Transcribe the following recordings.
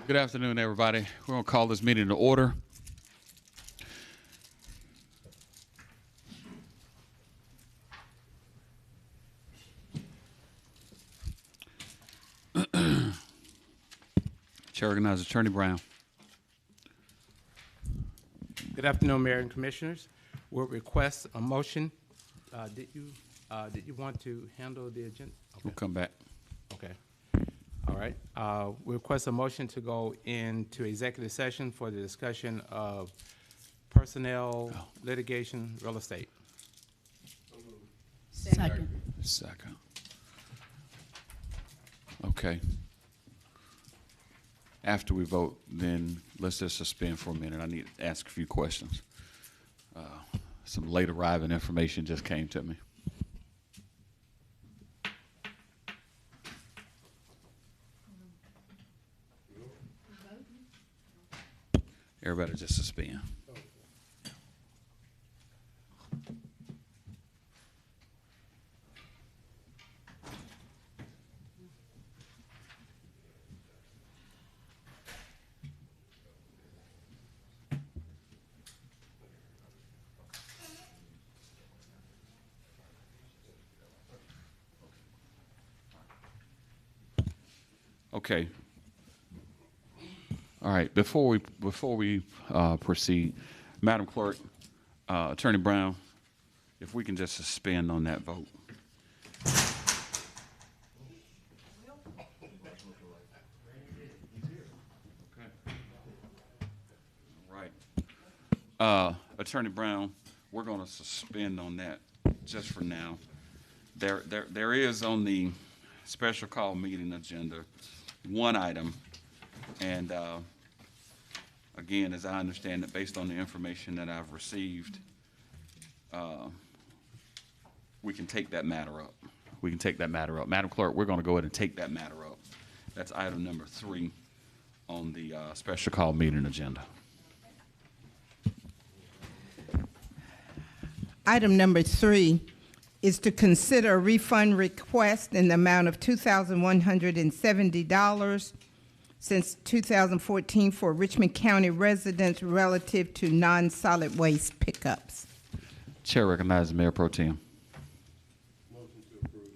Good afternoon, everybody. We're going to call this meeting to order. Chair recognizes Attorney Brown. Good afternoon, Mayor and Commissioners. We'll request a motion. Did you want to handle the agenda? Okay. We'll come back. Okay. All right. We request a motion to go into executive session for the discussion of personnel, litigation, real estate. Second. Second. Okay. After we vote, then let's just suspend for a minute. I need to ask a few questions. Some late arriving information just came to me. Everybody just suspend. Okay. All right. Before we proceed, Madam Clerk, Attorney Brown, if we can just suspend on that vote. All right. Attorney Brown, we're going to suspend on that just for now. There is on the special call meeting agenda one item, and again, as I understand it, based on the information that I've received, we can take that matter up. We can take that matter up. Madam Clerk, we're going to go ahead and take that matter up. That's item number 3 on the special call meeting agenda. Item number 3 is to consider a refund request in the amount of $2,170 since 2014 for Richmond County residents relative to non-solid waste pickups. Chair recognizes Mayor Pro Tem. Motion to approve.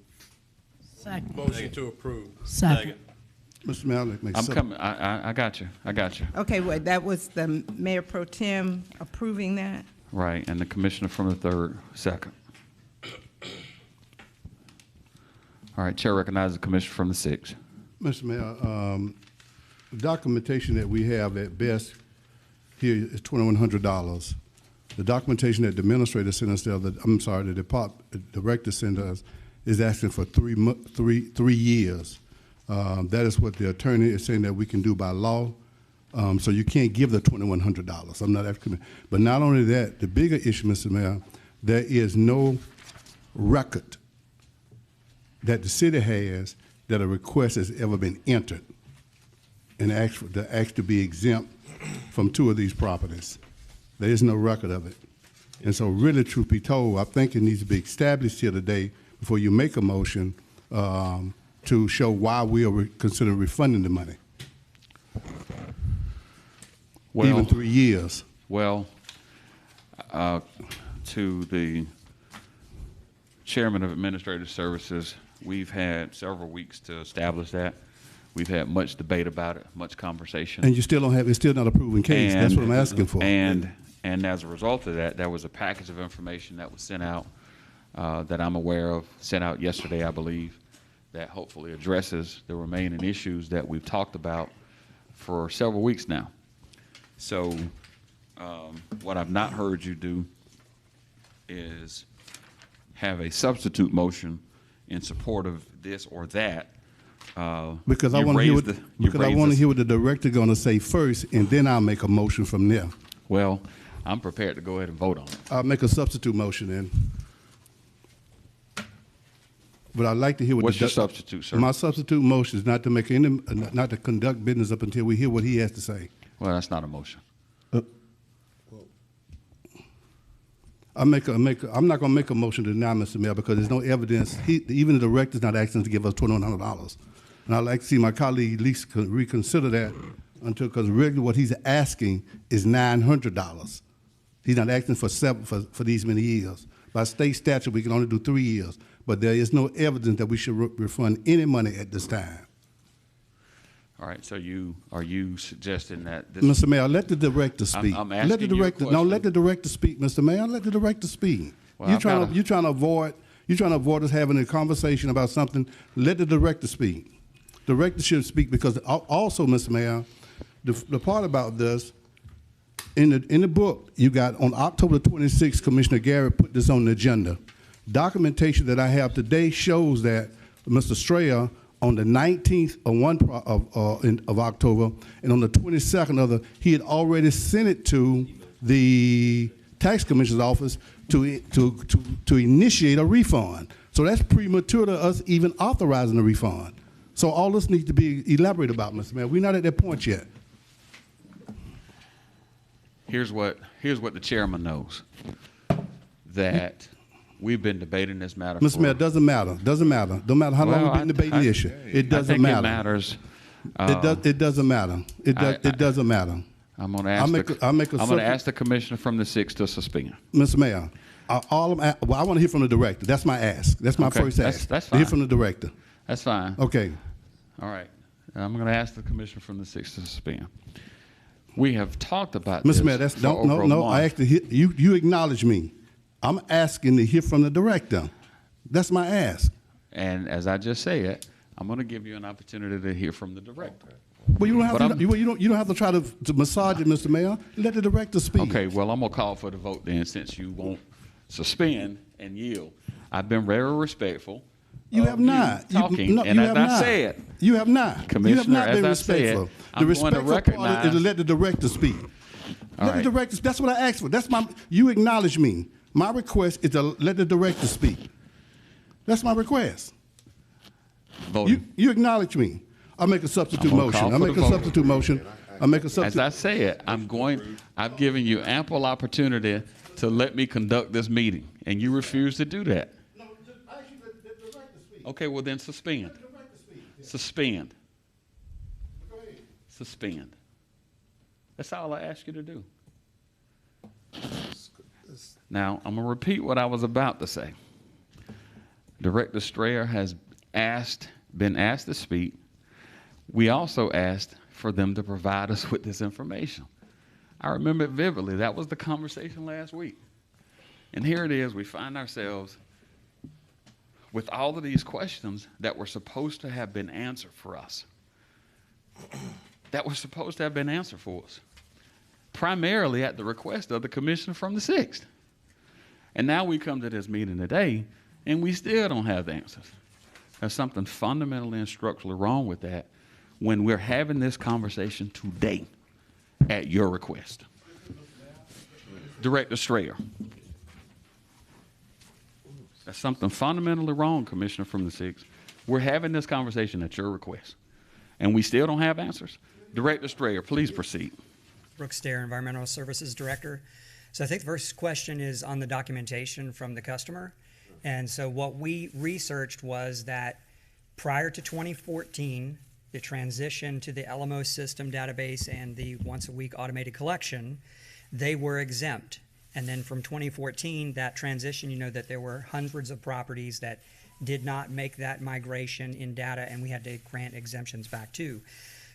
Second. Motion to approve. Second. Mr. Mayor, I'd like to make I'm some- coming. I got you. I got you. Okay, well, that was the Mayor Pro Tem approving that? Right, and the commissioner from the 3rd, second. All right, Chair recognizes the commissioner from the 6th. Mr. Mayor, the documentation that we have at best here is $2,100. The documentation that the administrator sent us, the director sent us, is asking for 3 years. That is what the attorney is saying that we can do by law. So you can't give the $2,100. I'm not asking, but not only that, the bigger issue, Mr. Mayor, there is no record that the city has that a request has ever been entered and asked to be exempt from 2 of these properties. There is no record of it. And so really, truth be told, I think it needs to be established here today before you make a motion to show why we are considering refunding the money. Well, Even 3 years. Well, to the chairman of Administrative Services, we've had several weeks to establish that. We've had much debate about it, much conversation. And you still don't have, it's still not a proven case. That's what I'm asking for. And as a result of that, there was a package of information that was sent out that I'm aware of, sent out yesterday, I believe, that hopefully addresses the remaining issues that we've talked about for several weeks now. So what I've not heard you do is have a substitute motion in support of this or that. Because I want to hear what the director going to say first, and then I'll make a motion from there. Well, I'm prepared to go ahead and vote on it. I'll make a substitute motion then. But I'd like to hear what. What's your substitute, sir? My substitute motion is not to make any, not to conduct business up until we hear what he has to say. Well, that's not a motion. I'm not going to make a motion to deny Mr. Mayor because there's no evidence. Even the director's not asking us to give us $2,100. And I'd like to see my colleague at least reconsider that until, because really what he's asking is $900. He's not asking for for these many years. By state statute, we can only do 3 years, but there is no evidence that we should refund any money at this time. All right, so are you suggesting that this? Mr. Mayor, let the director speak. I'm Let the asking you a director, no, question. let the director speak, Mr. Mayor. Let the director speak. Well, You're I've gotta- trying to avoid us having a conversation about something. Let the director speak. Director should speak because also, Mr. Mayor, the part about this, in the book, you got on October 26th, Commissioner Garrett put this on the agenda. Documentation that I have today shows that Mr. Strayer, on the 19th of October, and on the 22nd he had already sent it to the tax commissioner's office to initiate a refund. So that's premature to us even authorizing the refund. So all this needs to be elaborated about, Mr. Mayor. We're not at that point yet. Here's what the chairman knows, that we've been debating this matter. Mr. Mayor, doesn't matter. Don't matter how long we've been debating the issue. It doesn't matter. It matters. It doesn't matter. It doesn't matter. I'm going to ask the commissioner from the 6th to suspend. Mr. Mayor, I want to hear from the director. That's my ask. That's my Okay, first ask. that's To hear fine. from the director. That's fine. Okay. All right. I'm going to ask the commissioner from the 6th to suspend. We have talked about Mr. this Mayor, that's for over a no. month. I actually you acknowledge me. I'm asking to hear from the director. That's my ask. And as I just said, I'm going to give you an opportunity to hear from the director. Well, you don't have But to. You don't have to try to massage it, Mr. Mayor. Let the director speak. Okay, well, I'm going to call for the vote then, since you won't suspend and yield. I've been very respectful. You of have not. Talking, No, and you as have I not. said, You have not. Commissioner, you have not been as I said, respectful. I'm The going to respectful part is to recognize- let the director speak. All Let right. the director. That's what I asked for. That's my. You acknowledge me. My request is to let the director speak. That's my request. voting. You acknowledge me. I make a substitute I'm gonna motion. call I for make the a vote. substitute motion. I make a As substitute. I said, I've given you ample opportunity to let me conduct this meeting, and you refuse to do that. No, just actually let the director speak. Okay, well then suspend. Let the director speak. Suspend. Go ahead. Suspend. That's all I ask you to do. Now, I'm going to repeat what I was about to say. Director Strayer has been asked to speak. We also asked for them to provide us with this information. I remember it vividly. That was the conversation last week. And here it is. We find ourselves with all of these questions that were supposed to have been answered for us. That were supposed to have been answered for us. Primarily at the request of the commissioner from the 6th. And now we come to this meeting today, and we still don't have the answers. There's something fundamentally and structurally wrong with that when we're having this conversation today at your request. Director Strayer. There's something fundamentally wrong, Commissioner from the 6th. We're having this conversation at your request, and we still don't have answers. Director Strayer, please proceed. Brooke Stair, Environmental Services Director. So I think the first question is on the documentation from the customer. And so what we researched was that prior to 2014, the transition to the LMO system database and the once-a-week automated collection, they were exempt. And then from 2014, that transition, you know that there were hundreds of properties that did not make that migration in data, and we had to grant exemptions back too.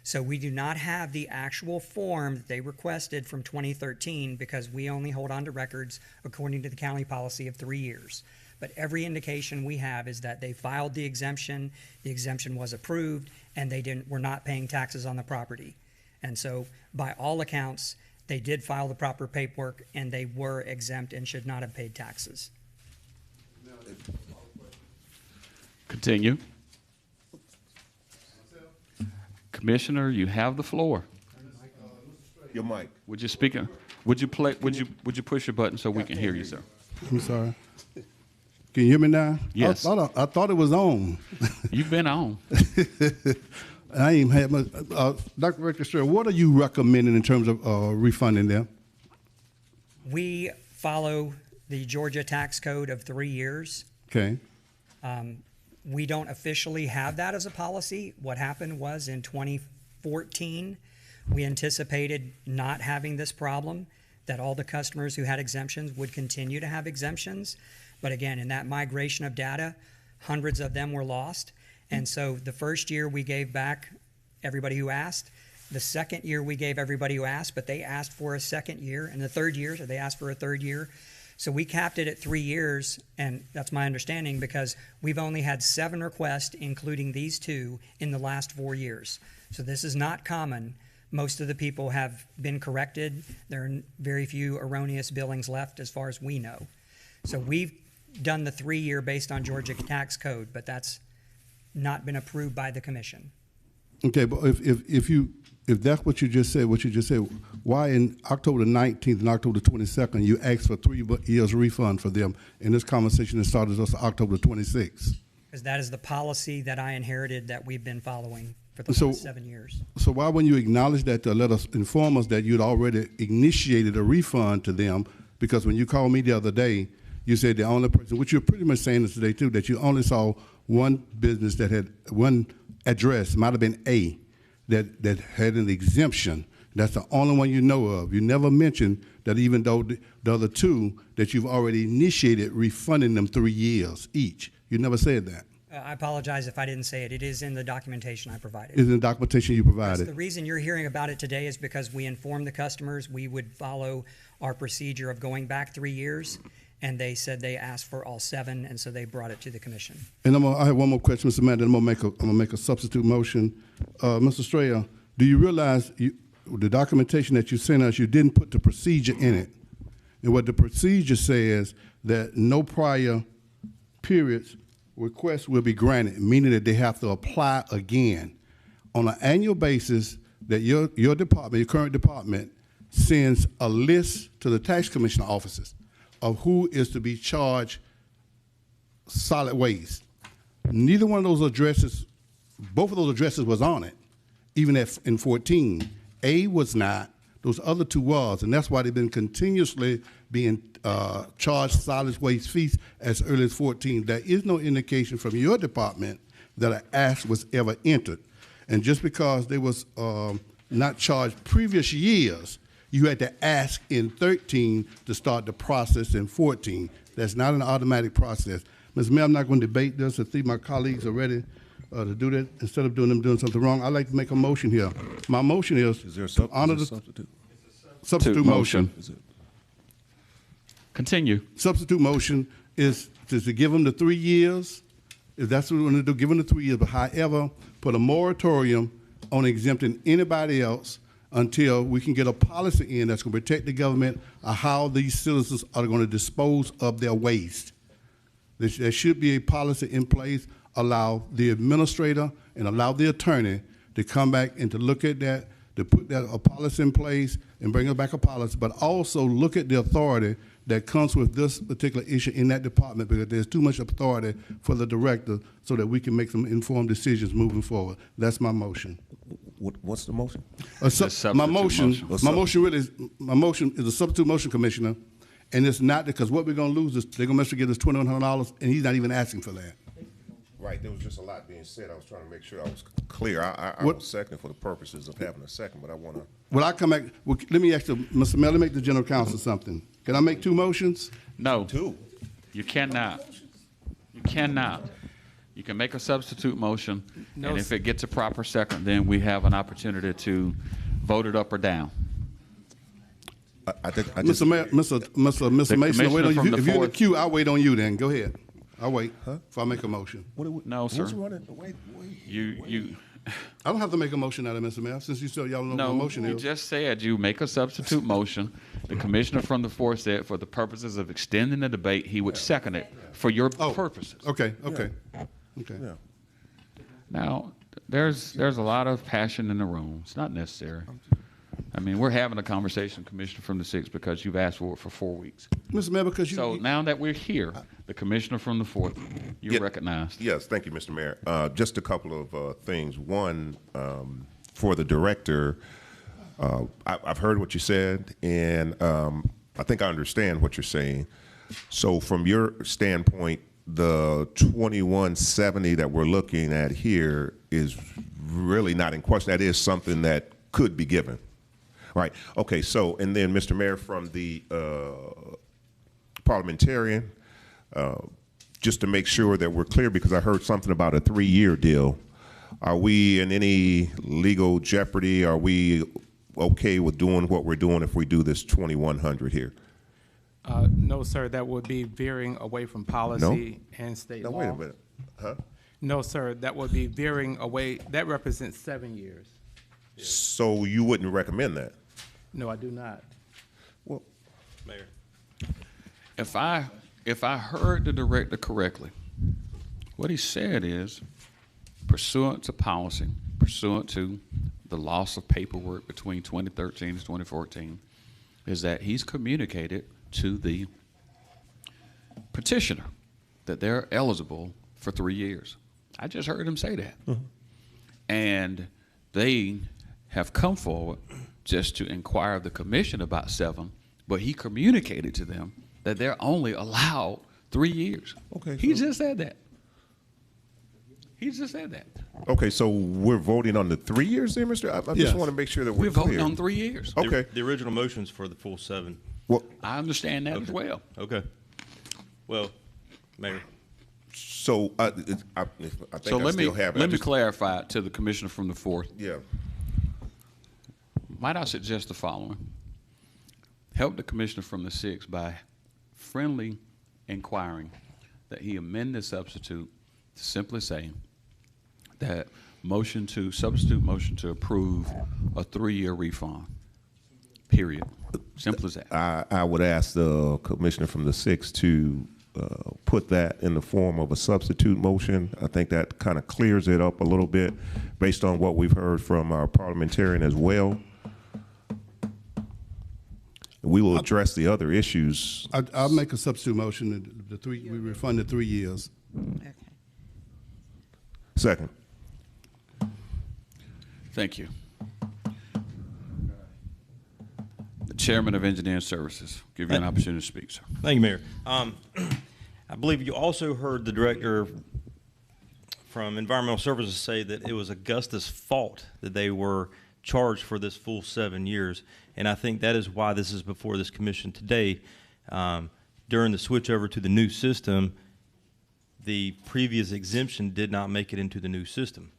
So we do not have the actual form that they requested from 2013 because we only hold on to records according to the county policy of 3 years. But every indication we have is that they filed the exemption was approved, and they were not paying taxes on the property. And so by all accounts, they did file the proper paperwork, and they were exempt and should not have paid taxes. Continue. Commissioner, you have the floor. Your mic. Would you speak? Would you push your button so we can hear you, sir? I'm sorry. Can you hear me now? Yes. I thought it was on. You've been on. I ain't had much. Dr. Director Strayer, what are you recommending in terms of refunding them? We follow the Georgia tax code of 3 years. Okay. We don't officially have that as a policy. What happened was in 2014, We anticipated not having this problem, that all the customers who had exemptions would continue to have exemptions. But again, in that migration of data, hundreds of them were lost. And so the first year we gave back everybody who asked. The second year we gave everybody who asked, but they asked for a second year. And the third year, so they asked for a third year. So we capped it at 3 years, and that's my understanding, because we've only had 7 requests, including these 2, in the last 4 years. So this is not common. Most of the people have been corrected. There are very few erroneous billings left as far as we know. So we've done the 3-year based on Georgia tax code, but that's not been approved by the commission. Okay, but if that's what you just said, why in October the 19th and October the 22nd you asked for 3 years refund for them, and this conversation that started us October the 26th? Because that is the policy that I inherited that we've been following for the last 7 years. So why wouldn't you acknowledge that to let us inform us that you'd already initiated a refund to them? Because when you called me the other day, you said the only person, which you're pretty much saying this today too, that you only saw one business that had one address, might have been A, that had an exemption. That's the only one you know of. You never mentioned that even though the other 2 that you've already initiated refunding them 3 years each. You never said that. I apologize if I didn't say it. It is in the documentation I provided. It's in the documentation you provided. The reason you're hearing about it today is because we informed the customers we would follow our procedure of going back 3 years, and they said they asked for all 7, and so they brought it to the commission. And I have one more question, Mr. Mayor, then I'm gonna make a substitute motion. Mr. Strayer, do you realize the documentation that you sent us, you didn't put the procedure in it? And what the procedure says that no prior periods requests will be granted, meaning that they have to apply again on an annual basis. That your department, your current department, sends a list to the tax commissioner offices of who is to be charged solid waste. Neither one of those addresses, both of those addresses was on it, even in 14. A was not, those other 2 was, and that's why they've been continuously being charged solid waste fees as early as 14. There is no indication from your department that an ask was ever entered. And just because they was not charged previous years, you had to ask in 13 to start the process in 14. That's not an automatic process. Ms. Mayor, I'm not going to debate this. I think my colleagues are ready to do that. Instead of doing something wrong, I'd like to make a motion here. My motion is Is there a to honor the substitute motion. Continue. Substitute motion is to give them the 3 years. If that's what we want to do, give them the 3 years. But however, put a moratorium on exempting anybody else until we can get a policy in that's going to protect the government of how these citizens are going to dispose of their waste. There should be a policy in place, allow the administrator and allow the attorney to come back and to look at that, to put a policy in place and bring back a policy, but also look at the authority that comes with this particular issue in that department, because there's too much authority for the director so that we can make some informed decisions moving forward. That's my motion. What's the motion? My motion is a substitute motion, Commissioner, and it's not because what we're going to lose is they're going to give us $2,100, and he's not even asking for that. Right, there was just a lot being said. I was trying to make sure I was clear. I was second for the purposes of having a second, but I want to. Well, I come back. Well, let me ask Mr. Mayor, let me make the general counsel something. Can I make 2 motions? No. 2. You cannot. You cannot. You can make a substitute motion, and if it gets a proper second, then we have an opportunity to vote it up or down. Mr. Mayor, Mr. Mason, I'll wait on you. If you're in the queue, I'll wait on you then. Go ahead. I'll wait if I make a motion. No, sir. Wait. You. I don't have to make a motion out of Mr. Mayor, since you said y'all know what the motion you is. just said you make a substitute motion. The commissioner from the 4th said for the purposes of extending the debate, he would second it for your purposes. Okay. Yeah. Now, there's a lot of passion in the room. It's not necessary. I mean, we're having a conversation, Commissioner from the 6th, because you've asked for it for 4 weeks. Mr. Mayor, because you... So now that we're here, the commissioner from the 4th, you're recognized. Yes, thank you, Mr. Mayor. Just a couple of things. One, for the director, I've heard what you said, and I think I understand what you're saying. So from your standpoint, the 2170 that we're looking at here is really not in question. That is something that could be given. Right. Okay. So, and then, Mr. Mayor, from the parliamentarian, just to make sure that we're clear, because I heard something about a 3-year deal. Are we in any legal jeopardy? Are we okay with doing what we're doing if we do this 2,100 here? No, sir, that would be veering away from policy and state No, law. wait a minute. Huh? No, sir, that would be veering away, that represents 7 years. So you wouldn't recommend that? No, I do not. Well, Mayor. If I heard the director correctly, what he said is pursuant to policy, pursuant to the loss of paperwork between 2013 and 2014, is that he's communicated to the petitioner that they're eligible for 3 years. I just heard him say that. And they have come forward just to inquire of the commission about 7, but he communicated to them that they're only allowed 3 years. Okay, He so- just said that. He just said that. okay, so we're voting on the 3 years there, Mr.? I Yes. just want to make sure that We're we're voting clear. on 3 years. Okay. The original motion's for the full 7. Well, I understand that as well. Okay. Well, Mayor. so I think So I let still have it. I me just- clarify to the commissioner from the 4th. Yeah. Might I suggest the following? Help the commissioner from the 6th by friendly inquiring that he amend the substitute to simply say that substitute motion to approve a 3-year refund, period. Simple as that. I would ask the commissioner from the 6th to put that in the form of a substitute motion. I think that kind of clears it up a little bit based on what we've heard from our parliamentarian as well. We will address the other issues. I'll make a substitute motion, we refund the 3 years. Okay. Second. Thank you. The chairman of Engineering Services, give you an opportunity to speak, sir. Thank you, Mayor. I believe you also heard the director from Environmental Services say that it was Augusta's fault that they were charged for this full 7 years. And I think that is why this is before this commission today. During the switch over to the new system, the previous exemption did not make it into the new system.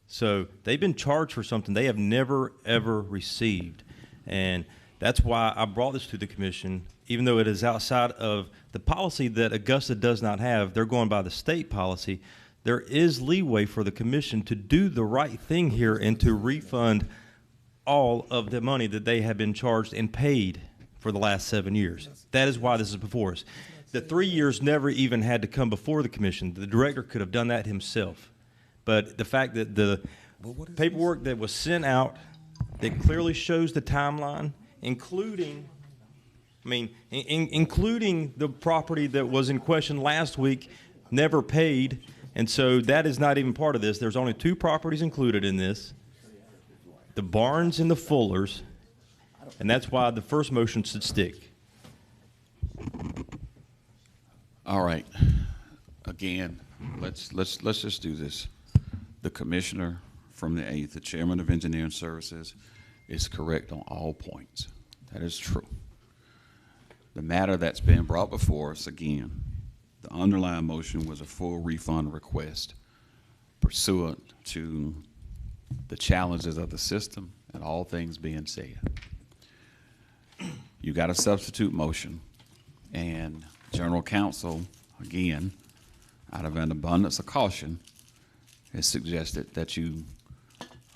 So they've been charged for something they have never, ever received. And that's why I brought this to the commission, even though it is outside of the policy that Augusta does not have. They're going by the state policy. There is leeway for the commission to do the right thing here and to refund all of the money that they have been charged and paid for the last 7 years. That is why this is before us. The 3 years never even had to come before the commission. The director could have done that himself. But the fact that the paperwork that was sent out that clearly shows the timeline, including the property that was in question last week, never paid, and so that is not even part of this. There's only 2 properties included in this, the Barnes and the Fullers, and that's why the first motion should stick. All right. Again, let's just do this. The commissioner from the 8th, the chairman of Engineering Services, is correct on all points. That is true. The matter that's been brought before us, again, the underlying motion was a full refund request pursuant to the challenges of the system and all things being said. You got a substitute motion, and General Counsel, again, out of an abundance of caution, has suggested that you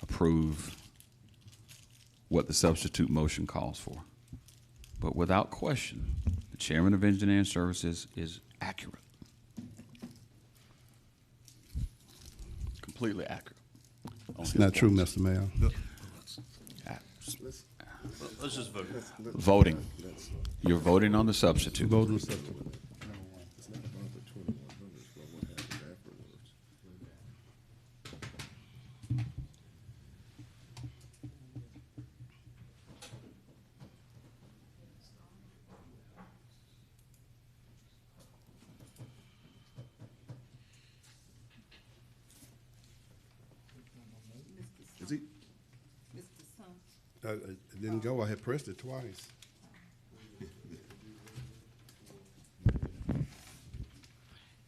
approve what the substitute motion calls for. But without question, the chairman of Engineering Services is accurate. Completely accurate. It's not true, Mr. Mayor. Let's just vote. Voting. You're voting on the substitute. Vote on substitute. Is he? Mr. Sun. It didn't go. I had pressed it twice.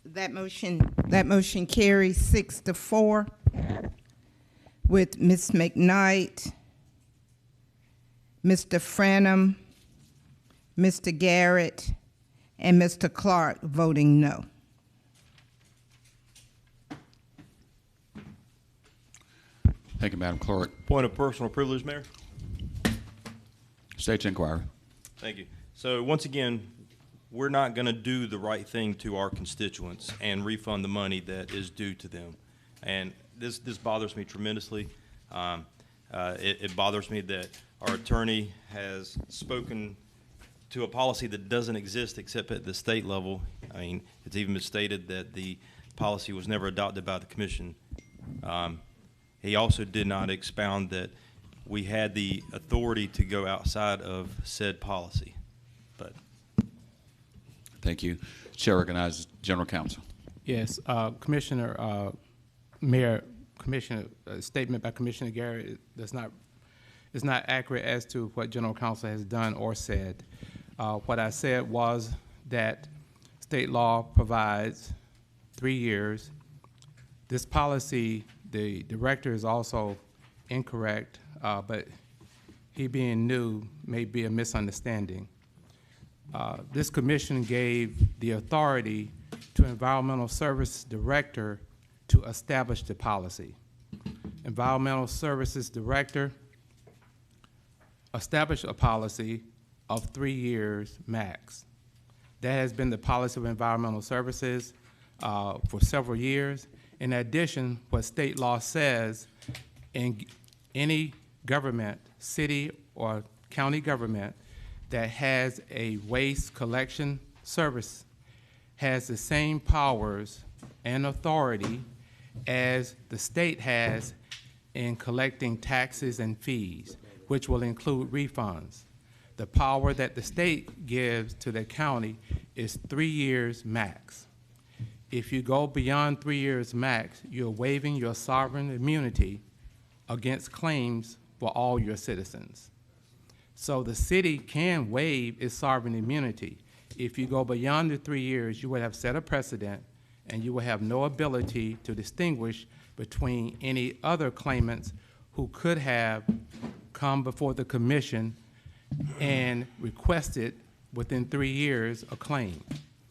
That motion carries 6-4 with Ms. McKnight, Mr. Franum, Mr. Garrett, and Mr. Clark voting no. Thank you, Madam Clerk. Point of personal privilege, Mayor. State your inquiry. Thank you. So once again, we're not going to do the right thing to our constituents and refund the money that is due to them. And this bothers me tremendously. It bothers me that our attorney has spoken to a policy that doesn't exist except at the state level. I mean, it's even been stated that the policy was never adopted by the commission. He also did not expound that we had the authority to go outside of said policy. But Thank you. Chair recognizes General Counsel. Yes, Commissioner, Mayor, Commissioner, statement by Commissioner Garrett is not accurate as to what General Counsel has done or said. What I said was that state law provides 3 years. This policy, the director is also incorrect, but he being new may be a misunderstanding. This commission gave the authority to Environmental Service Director to establish the policy. Environmental Services Director established a policy of 3 years max. That has been the policy of environmental services for several years. In addition, what state law says, in any government, city or county government that has a waste collection service has the same powers and authority as the state has in collecting taxes and fees, which will include refunds. The power that the state gives to the county is 3 years max. If you go beyond 3 years max, you're waiving your sovereign immunity against claims for all your citizens. So the city can waive its sovereign immunity. If you go beyond the 3 years, you would have set a precedent and you will have no ability to distinguish between any other claimants who could have come before the commission and requested within 3 years a claim.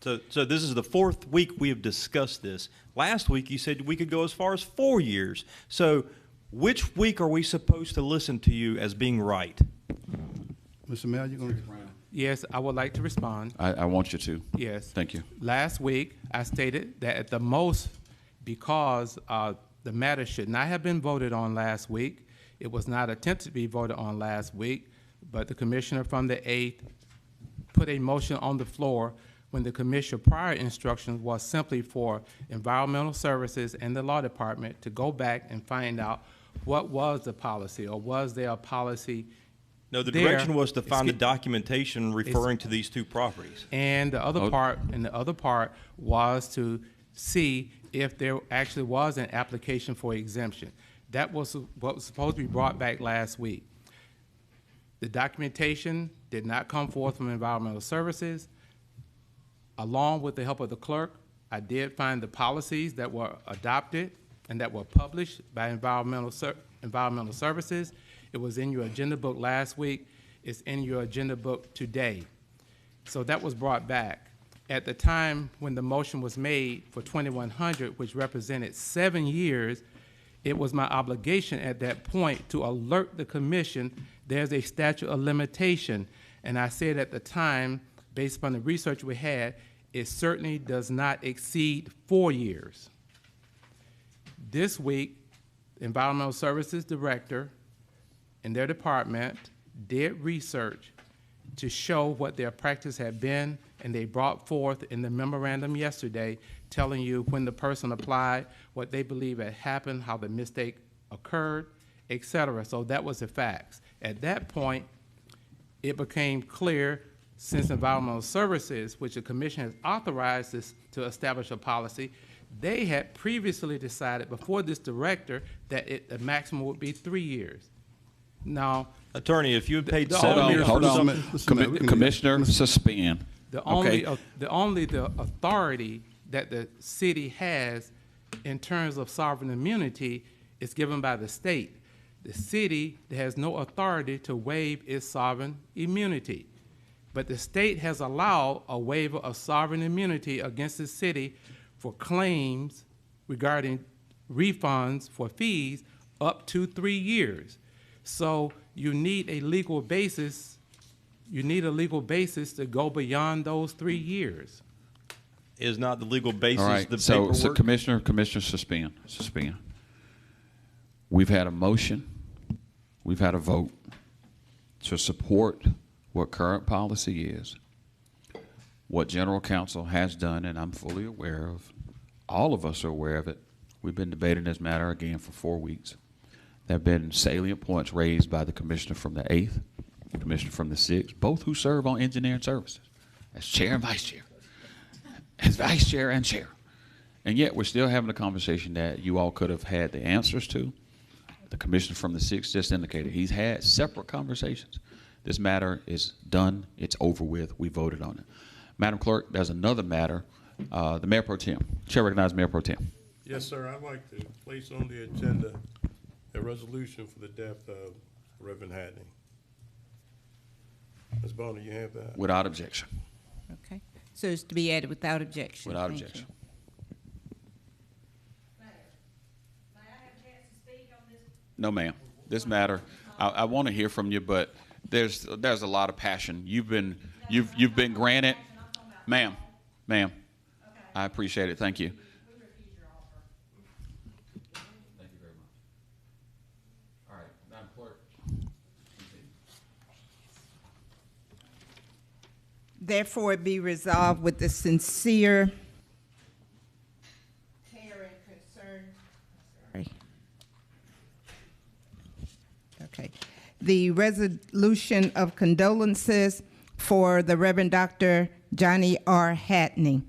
So this is the 4th week we have discussed this. Last week you said we could go as far as 4 years. So which week are we supposed to listen to you as being right? Mr. Mayor, you going to? Yes, I would like to respond. I want you to. Yes. Thank you. Last week, I stated that at the most, because the matter should not have been voted on last week, it was not attempted to be voted on last week, but the commissioner from the 8th put a motion on the floor when the commissioner prior instructions was simply for environmental services and the law department to go back and find out what was the policy, or was there a policy. No, the there. direction was to find the Excuse- documentation referring to these 2 properties. And the other part was to see if there actually was an application for exemption. That was what was supposed to be brought back last week. The documentation did not come forth from environmental services. Along with the help of the clerk, I did find the policies that were adopted and that were published by environmental services. It was in your agenda book last week. It's in your agenda book today. So that was brought back. At the time when the motion was made for 2100, which represented 7 years, it was my obligation at that point to alert the commission there's a statute of limitation. And I said at the time, based upon the research we had, it certainly does not exceed 4 years. This week, Environmental Services Director and their department did research to show what their practice had been, and they brought forth in the memorandum yesterday telling you when the person applied, what they believe had happened, how the mistake occurred, et cetera. So that was the facts. At that point, it became clear, since environmental services, which the commission has authorized this to establish a policy, they had previously decided before this director that the maximum would be 3 years. Now, Attorney, if you had paid The- $7 Hold on, years hold for on. something, Listen, man, we can- Commissioner, suspend. the Okay. only the authority that the city has in terms of sovereign immunity is given by the state. The city has no authority to waive its sovereign immunity. But the state has allowed a waiver of sovereign immunity against the city for claims regarding refunds for fees up to 3 years. So you need a legal basis. You need a legal basis to go beyond those 3 years. is not the legal basis All right, the so paperwork? Commissioner, suspend. We've had a motion, we've had a vote to support what current policy is, what general counsel has done, and I'm fully aware of, all of us are aware of it. We've been debating this matter again for 4 weeks. There have been salient points raised by the commissioner from the 8th, the commissioner from the 6th, both who serve on engineering services as chair and vice chair. As vice chair and chair. And yet we're still having a conversation that you all could have had the answers to. The commissioner from the 6th just indicated he's had separate conversations. This matter is done. It's over with. We voted on it. Madam Clerk, there's another matter. The Mayor Pro Tem. Chair recognizes Mayor Pro Tem. Yes, sir. I'd like to place on the agenda a resolution for the death of Reverend Hadney. Ms. Bonner, you have that? Without objection. Okay, so it's to be added without objection. Without Thank you. objection. No, ma'am. This matter, I want to hear from you, but there's a lot of passion. You've been granted, ma'am. I appreciate it. Thank you. Thank you very much. All right, Madam Clerk. Therefore, it be resolved with the sincere care and concern. Sorry. Okay. The resolution of condolences for the Reverend Dr. Johnny R. Hatney.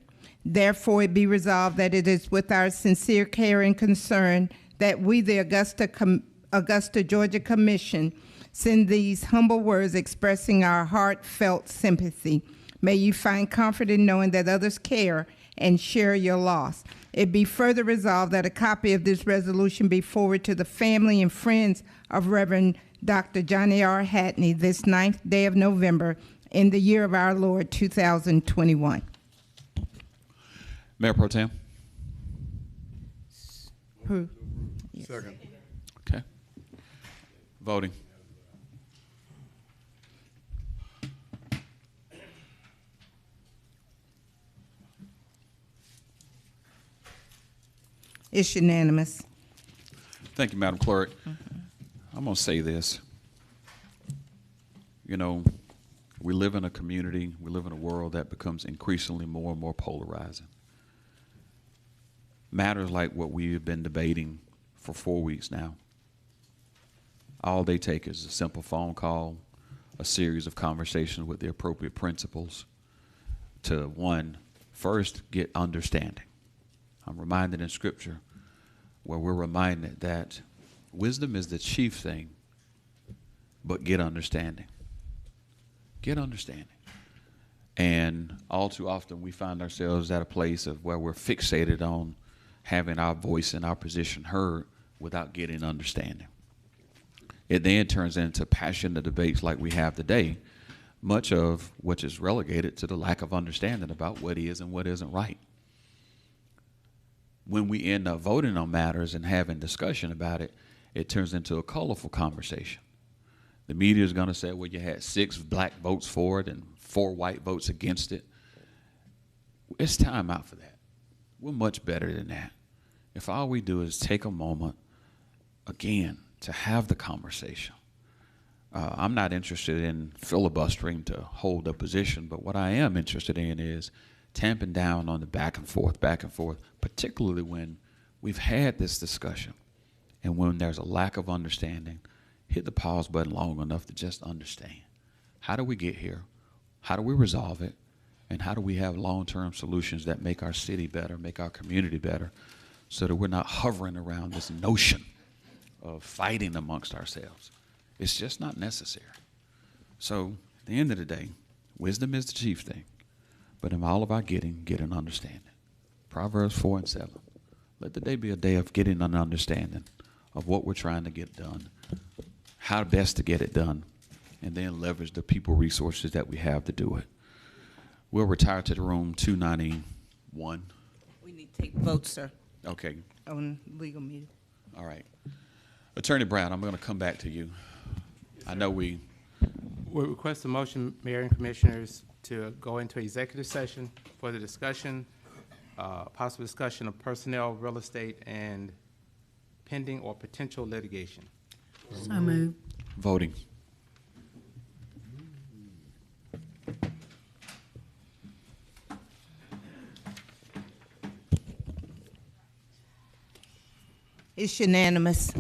Therefore, it be resolved that it is with our sincere care and concern that we, the Augusta, Georgia Commission, send these humble words expressing our heartfelt sympathy. May you find comfort in knowing that others care and share your loss. It be further resolved that a copy of this resolution be forwarded to the family and friends of Reverend Dr. Johnny R. Hatney this 9th day of November in the year of our Lord 2021. Mayor Pro Tem. Who? Second. Okay. Voting. It's unanimous. Thank you, Madam Clerk. I'm going to say this. You know, we live in a community, we live in a world that becomes increasingly more and more polarizing. Matters like what we have been debating for 4 weeks now, all they take is a simple phone call, a series of conversations with the appropriate principals to, one, first get understanding. I'm reminded in Scripture where we're reminded that wisdom is the chief thing, but get understanding. Get understanding. And all too often we find ourselves at a place of where we're fixated on having our voice and our position heard without getting understanding. It then turns into passionate debates like we have today, much of which is relegated to the lack of understanding about what is and what isn't right. When we end up voting on matters and having discussion about it, it turns into a colorful conversation. The media is going to say, well, you had 6 black votes for it and 4 white votes against it. It's time out for that. We're much better than that. If all we do is take a moment, again, to have the conversation. I'm not interested in filibustering to hold a position, but what I am interested in is tamping down on the back and forth, particularly when we've had this discussion and when there's a lack of understanding. Hit the pause button long enough to just understand. How do we get here? How do we resolve it? And how do we have long-term solutions that make our city better, make our community better, so that we're not hovering around this notion of fighting amongst ourselves? It's just not necessary. So at the end of the day, wisdom is the chief thing. But in all of our getting, get an understanding. Proverbs 4 and 7. Let the day be a day of getting an understanding of what we're trying to get done, how best to get it done, and then leverage the people resources that we have to do it. We'll retire to the room 291. We need to take votes, sir, Okay, on legal meeting. all right. Attorney Brown, I'm going to come back to you. I know we request a motion, Mayor and Commissioners, to go into executive session for the discussion, possible discussion of personnel, real estate, and pending or potential litigation. So moved. voting. It's unanimous.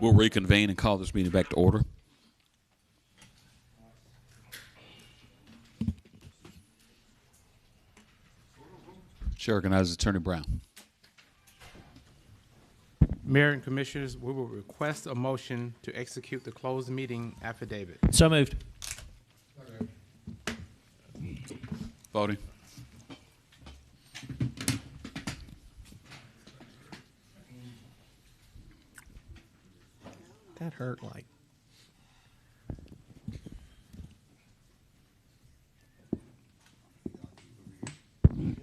We'll reconvene and call this meeting back to order. Chair recognizes Attorney Brown. Mayor and Commissioners, we will request a motion to execute the closed meeting affidavit. So moved. Voting. That hurt like.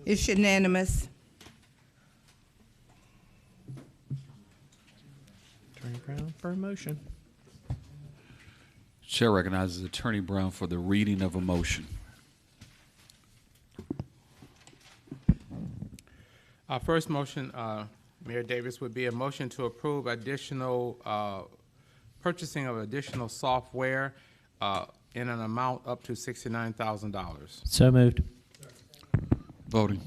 It's unanimous. Attorney Brown for a motion. Chair recognizes Attorney Brown for the reading of a motion. Our first motion, Mayor Davis, would be a motion to approve additional, purchasing of additional software in an amount up to $69,000. So moved. Voting.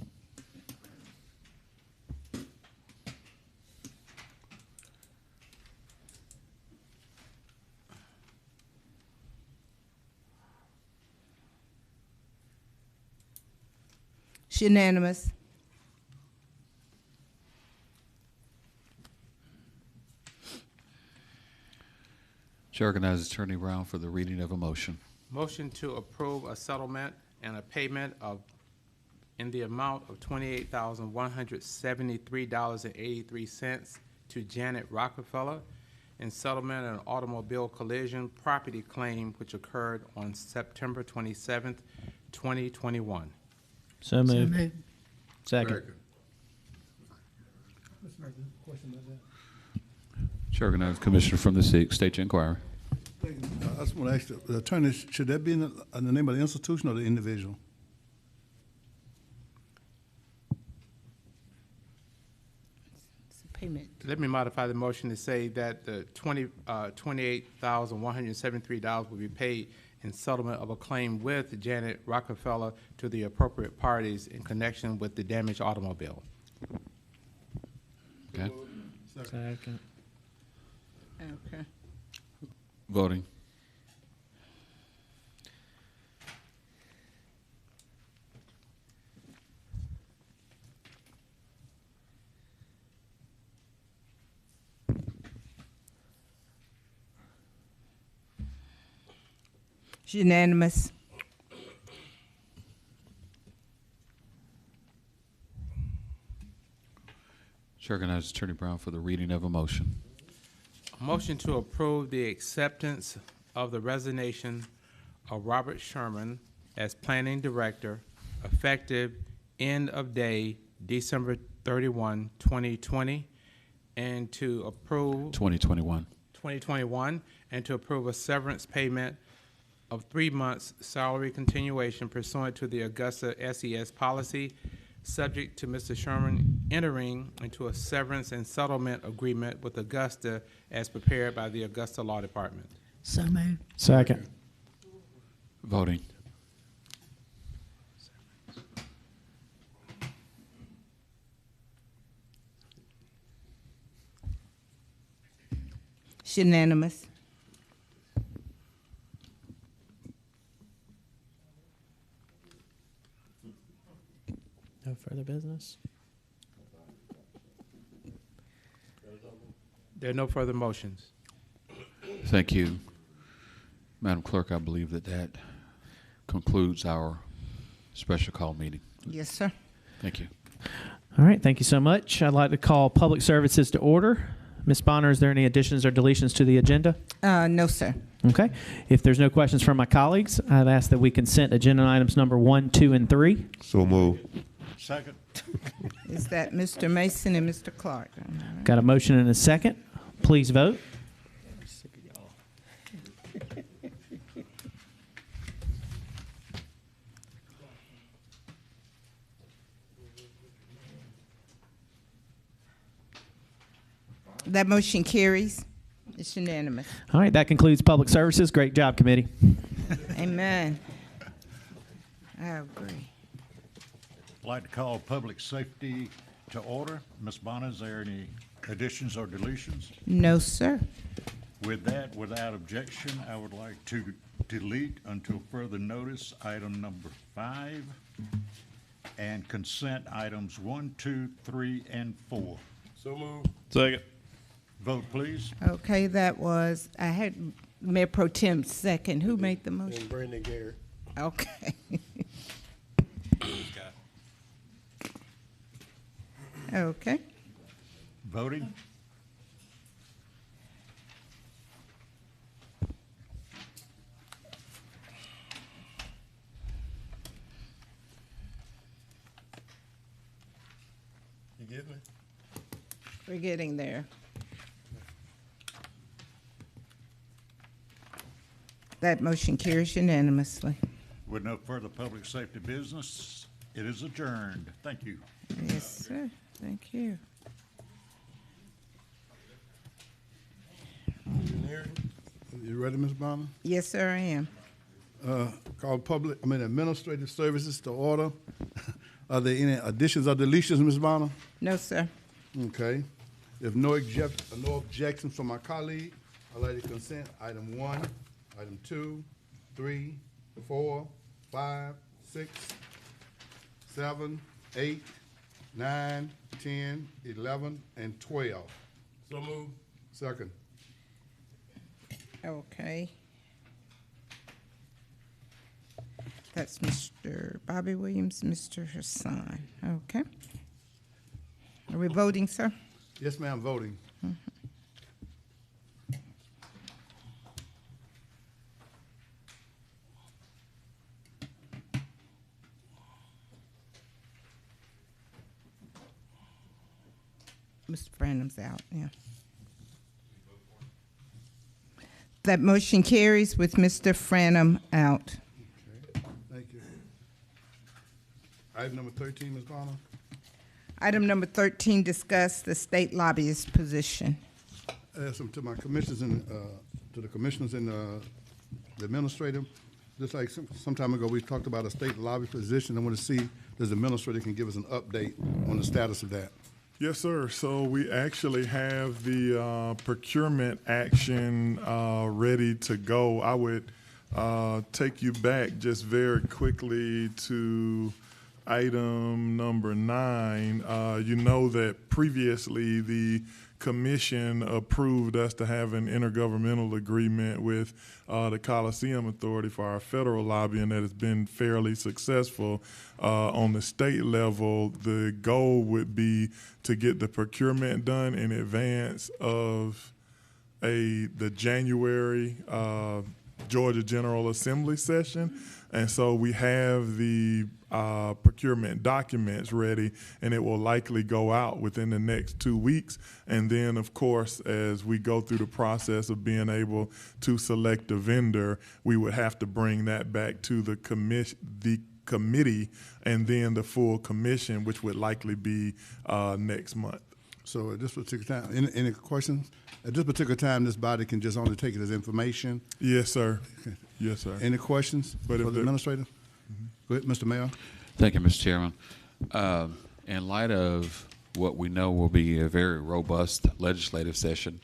It's unanimous. Chair recognizes Attorney Brown for the reading of a motion. Motion to approve a settlement and a payment of, in the amount of $28,173.83 to Janet Rockefeller in settlement of an automobile collision property claim which occurred on September 27th, 2021. So moved. Second. Chair recognizes Commissioner from the 6th. State your inquiry. I just want to ask the attorney, should that be in the name of the institution or the individual? It's a payment. Let me modify the motion to say that the $28,173 will be paid in settlement of a claim with Janet Rockefeller to the appropriate parties in connection with the damaged automobile. Okay. Second. Okay. Voting. It's unanimous. Chair recognizes Attorney Brown for the reading of a motion. A motion to approve the acceptance of the resignation of Robert Sherman as Planning Director effective end of day December 31, 2020, and to approve 2021. 2021, and to approve a severance payment of 3 months salary continuation pursuant to the Augusta SES policy, subject to Mr. Sherman entering into a severance and settlement agreement with Augusta as prepared by the Augusta Law Department. So moved. Second. Voting. It's unanimous. No further business. There are no further motions. Thank you. Madam Clerk, I believe that concludes our special call meeting. Yes, sir. Thank you. All right, thank you so much. I'd like to call public services to order. Ms. Bonner, is there any additions or deletions to the agenda? No, sir. Okay. If there's no questions from my colleagues, I'd ask that we consent agenda items number 1, 2, and 3. So move. Second. Is that Mr. Mason and Mr. Clark? Got a motion and a second. Please vote. That motion carries. It's unanimous. All right, that concludes public services. Great job, committee. Amen. I agree. I'd like to call public safety to order. Ms. Bonner, is there any Additions or deletions? No, sir. With that, without objection, I would like to delete until further notice item number 5 and consent items 1, 2, 3, and 4. So moved. Second. Vote, please. Okay, that was, I had Mayor Pro Tem second. Who made the motion? And Brandon Garrett. Okay. Okay. Voting? You get me? We're getting there. That motion carries unanimously. With no further public safety business, it is adjourned. Thank you. Yes, sir. Thank you. Engineering? You ready, Ms. Bonner? Yes, sir, I am. Call administrative services to order. Are there any additions or deletions, Ms. Bonner? No, sir. Okay. If no objections from my colleague, I'd like to consent item 1, item 2, 3, 4, 5, 6, 7, 8, 9, 10, 11, and 12. So moved. Second. Okay. That's Mr. Bobby Williams, Mr. Hassan. Okay. Are we voting, sir? Yes, ma'am, voting. Mr. Brandon's out, yeah. That motion carries with Mr. Franum out. Okay, thank you. Item number 13, Ms. Bonner. Item number 13, discuss the state lobbyist position. To my commissioners and, to the commissioners and, the administrator, just like some time ago, we talked about a state lobby position. I want to see if the administrator can give us an update on the status of that. Yes, sir. So we actually have the procurement action ready to go. I would take you back just very quickly to item number 9. You know that previously the commission approved us to have an intergovernmental agreement with the Coliseum Authority for our federal lobbying that has been fairly successful. On the state level, the goal would be to get the procurement done in advance of the January Georgia General Assembly session. And so we have the procurement documents ready, and it will likely go out within the next 2 weeks. And then, of course, as we go through the process of being able to select a vendor, we would have to bring that back to the committee and then the full commission, which would likely be next month. So at this particular time, any questions? At this particular time, this body can just only take it as information. Yes, sir. Okay. Yes, sir. Any questions for the administrator? Go ahead, Mr. Mayor. Thank you, Mr. Chairman. In light of what we know will be a very robust legislative session,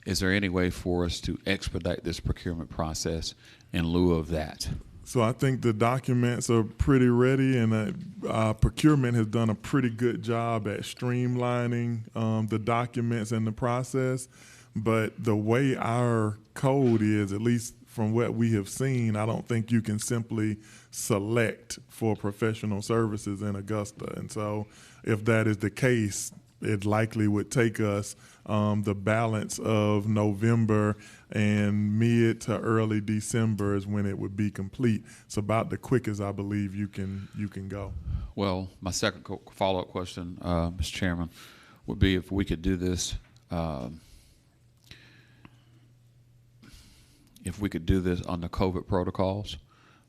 is there any way for us to expedite this procurement process in lieu of that? So I think the documents are pretty ready, and procurement has done a pretty good job at streamlining the documents and the process. But the way our code is, at least from what we have seen, I don't think you can simply select for professional services in Augusta. And so if that is the case, it likely would take us the balance of November and mid to early December is when it would be complete. It's about the quickest I believe you can go. Well, my second follow-up question, Mr. Chairman, would be if we could do this on the COVID protocols,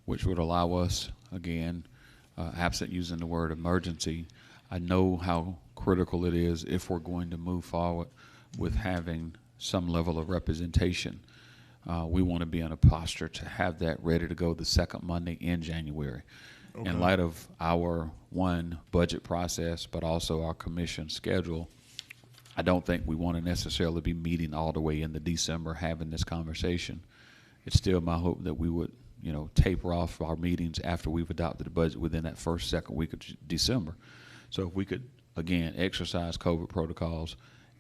which would allow us, again, absent using the word emergency, I know how critical it is if we're going to move forward with having some level of representation. We want to be in a posture to have that ready to go the second Monday in January. Okay. In light of our budget process, but also our commission schedule, I don't think we want to necessarily be meeting all the way into December having this conversation. It's still my hope that we would, taper off our meetings after we've adopted the budget within that second week of December. So if we could, again, exercise COVID protocols,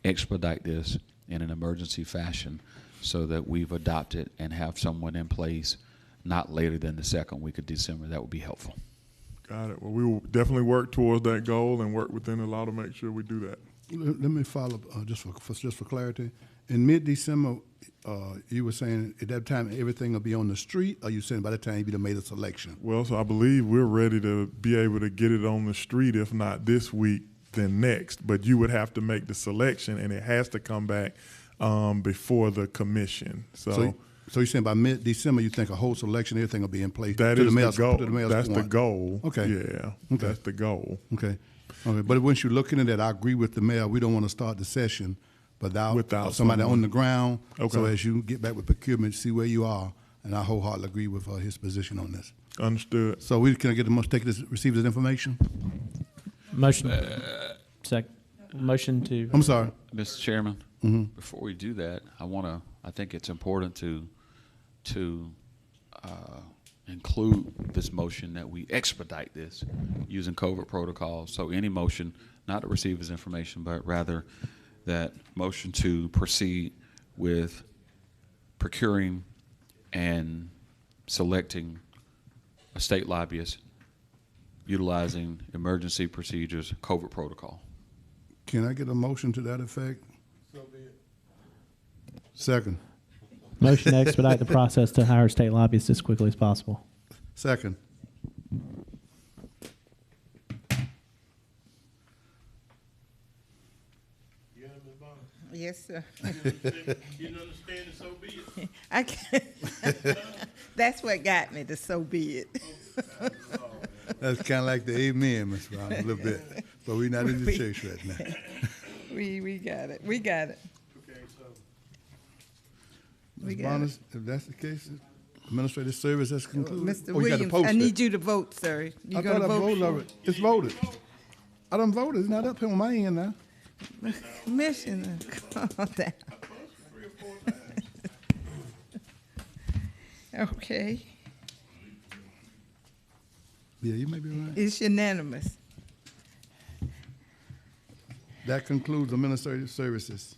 expedite this in an emergency fashion so that we've adopted and have someone in place not later than the second week of December, that would be helpful. Got it. Well, we will definitely work towards that goal and work within the law to make sure we do that. Let me follow up just for clarity. In mid-December, you were saying at that time everything will be on the street, or you saying by the time you'd have made a selection? Well, so I believe we're ready to be able to get it on the street, if not this week, then next. But you would have to make the selection, and it has to come back before the commission. So you're saying by mid-December you think a whole selection, everything will be in place? that to is mayor's- the goal. to the mayor's That's the point. goal. Okay. Yeah, Okay. that's the goal. Okay. Okay. But once you're looking at that, I agree with the mayor. We don't want to start the session without somebody someone. on the ground. Okay. So as you get back with procurement, see where you are, and I wholeheartedly agree with his position on this. Understood. So can I get receive this information? Motion. Motion to. I'm sorry. Mr. Chairman, before we do that, I think it's important to include this motion that we expedite this using COVID protocols. So any motion, not to receive his information, but rather that motion to proceed with procuring and selecting a state lobbyist utilizing emergency procedures, COVID protocol. Can I get a motion to that effect? So be it. Second. Motion to expedite the process to hire state lobbyists as quickly as possible. Second. You have Ms. Bonner? Yes, sir. You didn't understand it, so be it. I can't. That's what got me to so be it. That's kind of like the amen, Ms. Brown, a little bit. But we're not in the church right now. We got it. We got it. Okay, so We Ms. got Bonner, it. if that's the case, administrative service has concluded. Mr. Oh, you got to Williams, post I it. need you to vote, sir. You I gonna thought I vote? voted already. It's voted. I done voted. It's not up here on my end now. Commissioner, calm down. Okay, Yeah, you may be right. it's unanimous. That concludes administrative services.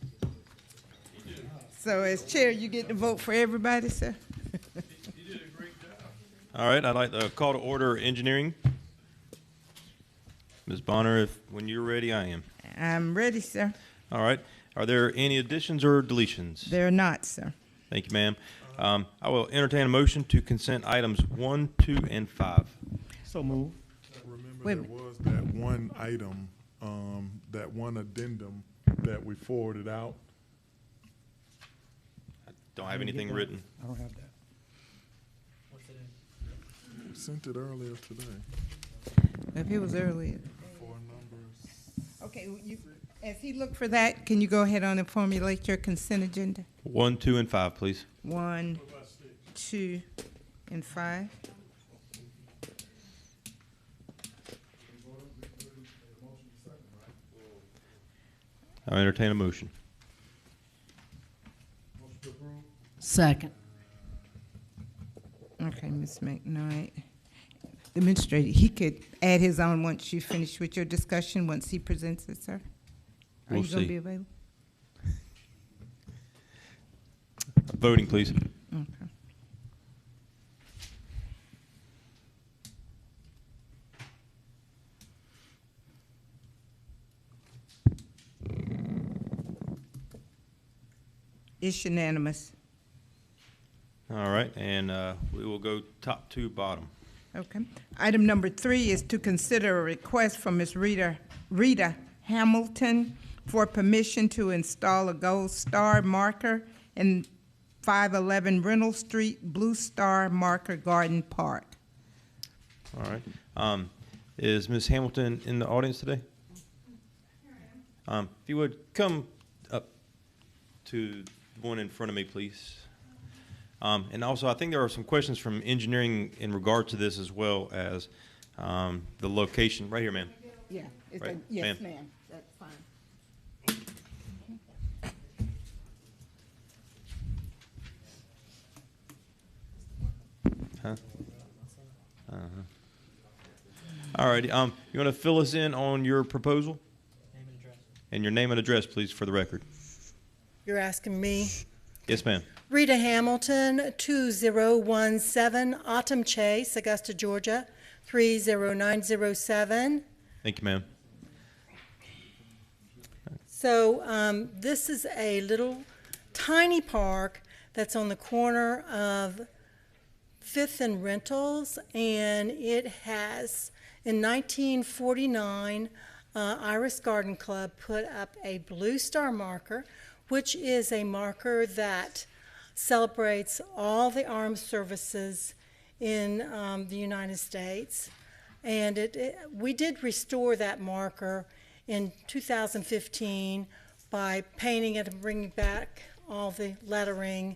So as chair, you get to vote for everybody, sir? All right, I'd like to call to order engineering. Ms. Bonner, when you're ready, I am. I'm ready, sir. All right. Are there any additions or deletions? They're not, sir. Thank you, ma'am. I will entertain a motion to consent items 1, 2, and 5. So move. Remember, Wait a there minute. was that one item, that one addendum that we forwarded out. Don't have anything written. I don't have that. We sent it earlier today. If it was earlier. For numbers. Okay, as he looked for that, can you go ahead on and formulate your consent agenda? 1, 2, and 5, please. 1, 2, and 5. I'll entertain a motion. Second. Okay, Ms. McKnight. The administrator, he could add his own once you finish with your discussion, once he presents it, sir. Are We'll you going to see. be available? Voting, please. Okay. It's unanimous. All right, and we will go top to bottom. Okay. Item number 3 is to consider a request from Ms. Rita Hamilton for permission to install a gold star marker in 511 Reynold Street, Blue Star Marker Garden Park. All right. Is Ms. Hamilton in the audience today? If you would come up to the one in front of me, please. And also, I think there are some questions from engineering in regard to this, as well as the location. Right here, ma'am. Yeah. Right, Yes, ma'am. ma'am. That's fine. Huh? All righty. You want to fill us in on your proposal? Name and address. And your name and address, please, for the record. You're asking me? Yes, ma'am. Rita Hamilton, 2017 Autumn Chase, Augusta, Georgia, 30907. Thank you, ma'am. So this is a little tiny park that's on the corner of 5th and Rentals, and it has, in 1949, Iris Garden Club put up a Blue Star marker, which is a marker that celebrates all the armed services in the United States. And we did restore that marker in 2015 by painting it and bringing back all the lettering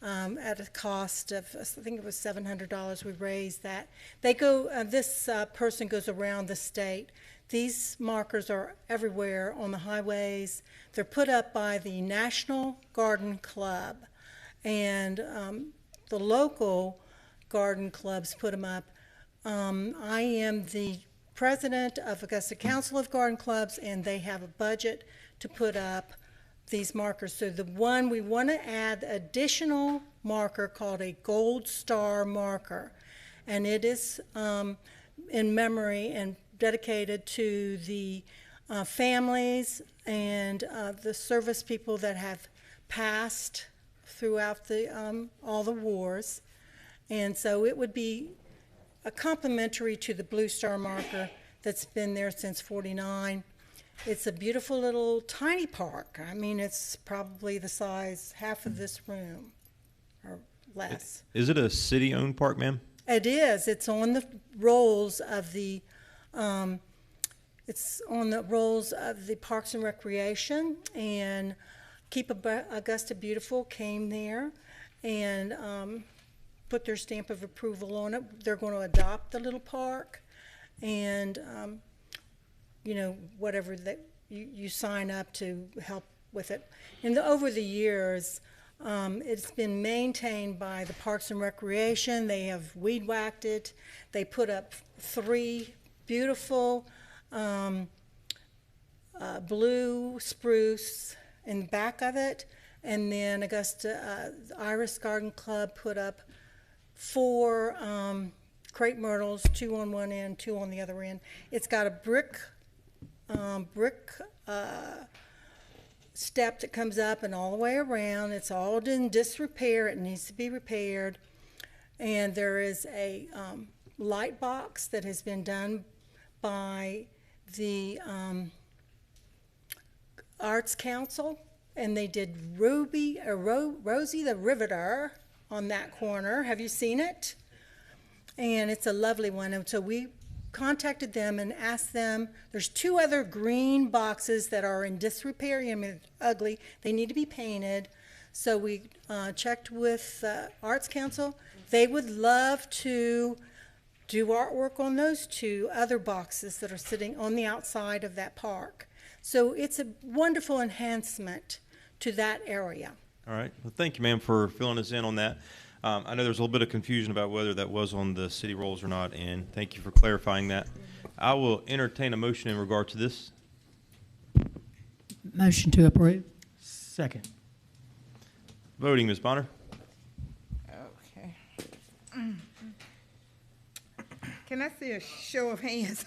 at a cost of, I think it was $700. We raised that. They go. This person goes around the state. These markers are everywhere on the highways. They're put up by the National Garden Club, and the local garden clubs put them up. I am the president of Augusta Council of Garden Clubs, and they have a budget to put up these markers. So the one we want to add additional marker called a Gold Star marker, and it is in memory and dedicated to the families and the service people that have passed throughout the all the wars. And so it would be a complementary to the Blue Star marker that's been there since '49. It's a beautiful little tiny park. I mean, it's probably the size half of this room or less. Is it a city-owned park, ma'am? It is. It's on the rolls of the Parks and Recreation, and Keep Augusta Beautiful came there and put their stamp of approval on it. They're going to adopt the little park, and you know, whatever that you sign up to help with it. And over the years, it's been maintained by the Parks and Recreation. They have weed whacked it. They put up 3 beautiful blue spruce in the back of it, and then Augusta Iris Garden Club put up 4 crepe myrtles, 2 on one end, 2 on the other end. It's got a brick step that comes up and all the way around. It's all in disrepair. It needs to be repaired. And there is a light box that has been done by the Arts Council, and they did Rosie the Riveter on that corner. Have you seen it? And it's a lovely one. And so we contacted them and asked them, there's 2 other green boxes that are in disrepair. I mean, ugly. They need to be painted. So we checked with Arts Council. They would love to do artwork on those 2 other boxes that are sitting on the outside of that park. So it's a wonderful enhancement to that area. All right. Well, thank you, ma'am, for filling us in on that. I know there's a little bit of confusion about whether that was on the city rolls or not, and thank you for clarifying that. I will entertain a motion in regard to this. Motion to approve. Second. Voting, Ms. Bonner. Okay. Can I see a show of hands?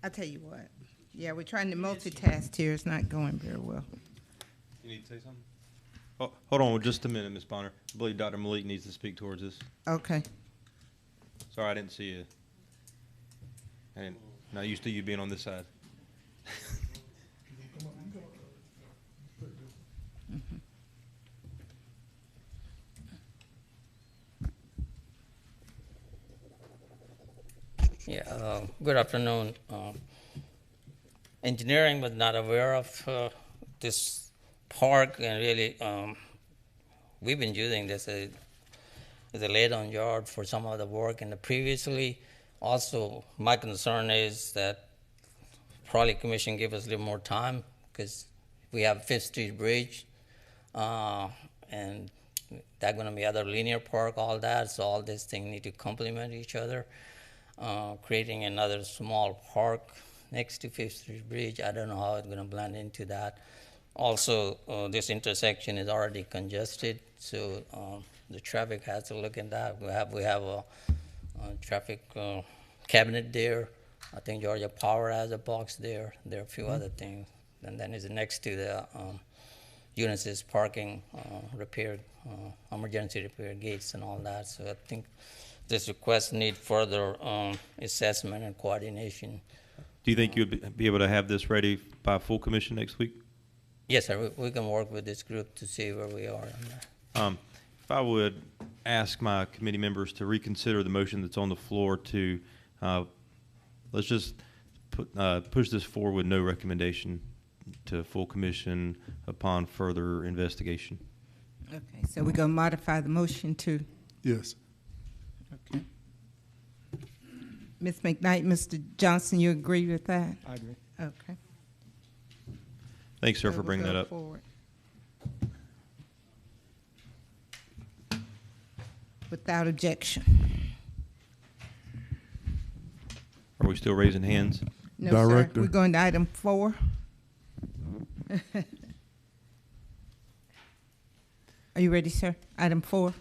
I'll tell you what. Yeah, we're trying to multitask here. It's not going very well. You need to say something? Oh, hold on just a minute, Ms. Bonner. I believe Dr. Malik needs to speak towards this. Okay. Sorry, I didn't see you. Not used to you being on this side. Yeah, good afternoon. Engineering was not aware of this park, and really we've been using this as a lay-down yard for some of the work. And previously, also my concern is that probably Commission give us a little more time, because we have Fifth Street Bridge, and that's going to be other linear park, all that. So all these things need to complement each other. Creating another small park next to Fifth Street Bridge, I don't know how it's going to blend into that. Also, this intersection is already congested, so the traffic has to look at that. We have a traffic cabinet there. I think Georgia Power has a box there. There are a few other things. And then it's next to the Unisys parking repair, emergency repair gates and all that. So I think this request need further assessment and coordination. Do you think you'd be able to have this ready by full commission next week? Yes, sir. We can work with this group to see where we are on that. If I would ask my committee members to reconsider the motion that's on the floor to, let's just push this forward with no recommendation to full commission upon further investigation. Okay, so we're going to modify the motion to, Yes. okay. Ms. McKnight, Mr. Johnson, you agree with that? I agree. Okay. Thanks, sir, So for bringing we'll that go up. forward. Without objection. Are we still raising hands? No, Director. sir. We're going to item 4. Are you ready, sir? Item 4?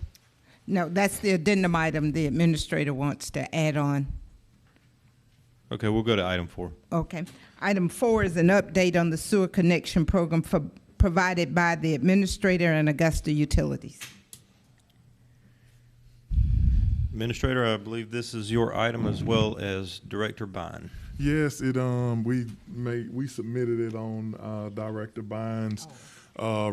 No, that's the addendum item the administrator wants to add on. Okay, we'll go to item 4. Okay. Item 4 is an update on the sewer connection program provided by the administrator and Augusta Utilities. Administrator, I believe this is your item as well as Director Bine. Yes, it we submitted it on Director Bynes'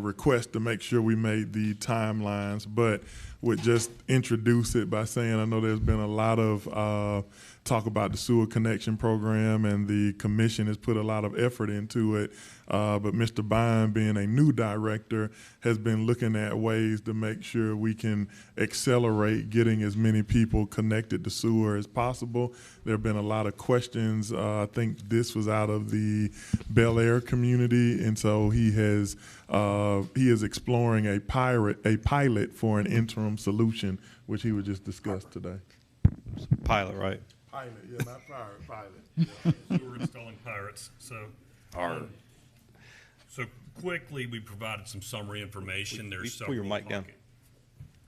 request to make sure we made the timelines, but would just introduce it by saying I know there's been a lot of talk about the sewer connection program, and the commission has put a lot of effort into it. But Mr. Bine, being a new director, has been looking at ways to make sure we can accelerate getting as many people connected to sewer as possible. There have been a lot of questions. I think this was out of the Bel Air community, and so he is exploring a pilot for an interim solution, which he would just discuss today. Pilot, right? Pilot, yeah, not pirate, pilot. So we're installing pirates. So quickly, we provided some summary information. There's Pull your several mic down.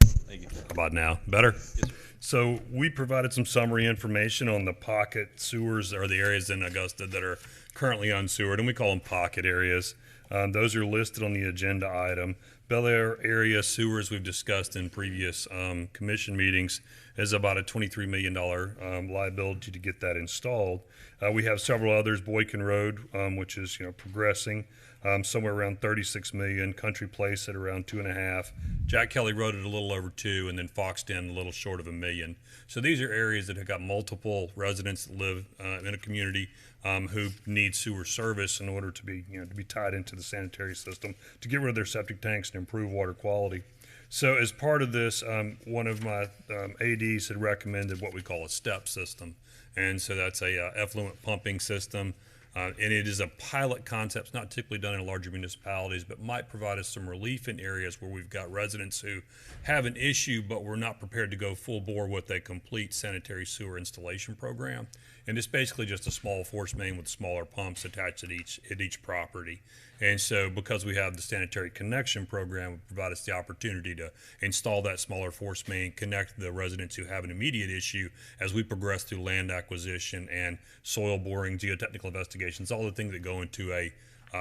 Thank you. How about now? Better? Yes, so we provided some summary information on the pocket sewers, or the areas in Augusta that are currently unsewered, and we call them pocket areas. Those are listed on the agenda item. Bel Air Area Sewers, we've discussed in previous commission meetings, is about a $23 million liability to get that installed. We have several others, Boykin Road, which is progressing, somewhere around $36 million, Country Place at around 2.5, Jack Kelly Road at a little over 2, and then Foxton a little short of $1 million. So these are areas that have got multiple residents that live in a community who need sewer service in order to be tied into the sanitary system to get rid of their septic tanks and improve water quality. So as part of this, one of my ADs had recommended what we call a STEP system. And so that's a effluent pumping system. And it is a pilot concept. It's not typically done in larger municipalities, but might provide us some relief in areas where we've got residents who have an issue, but we're not prepared to go full bore with a complete sanitary sewer installation program. And it's basically just a small force main with smaller pumps attached at each property. And so because we have the sanitary connection program, it provide us the opportunity to install that smaller force main, connect the residents who have an immediate issue as we progress through land acquisition and soil boring, geotechnical investigations, all the things that go into a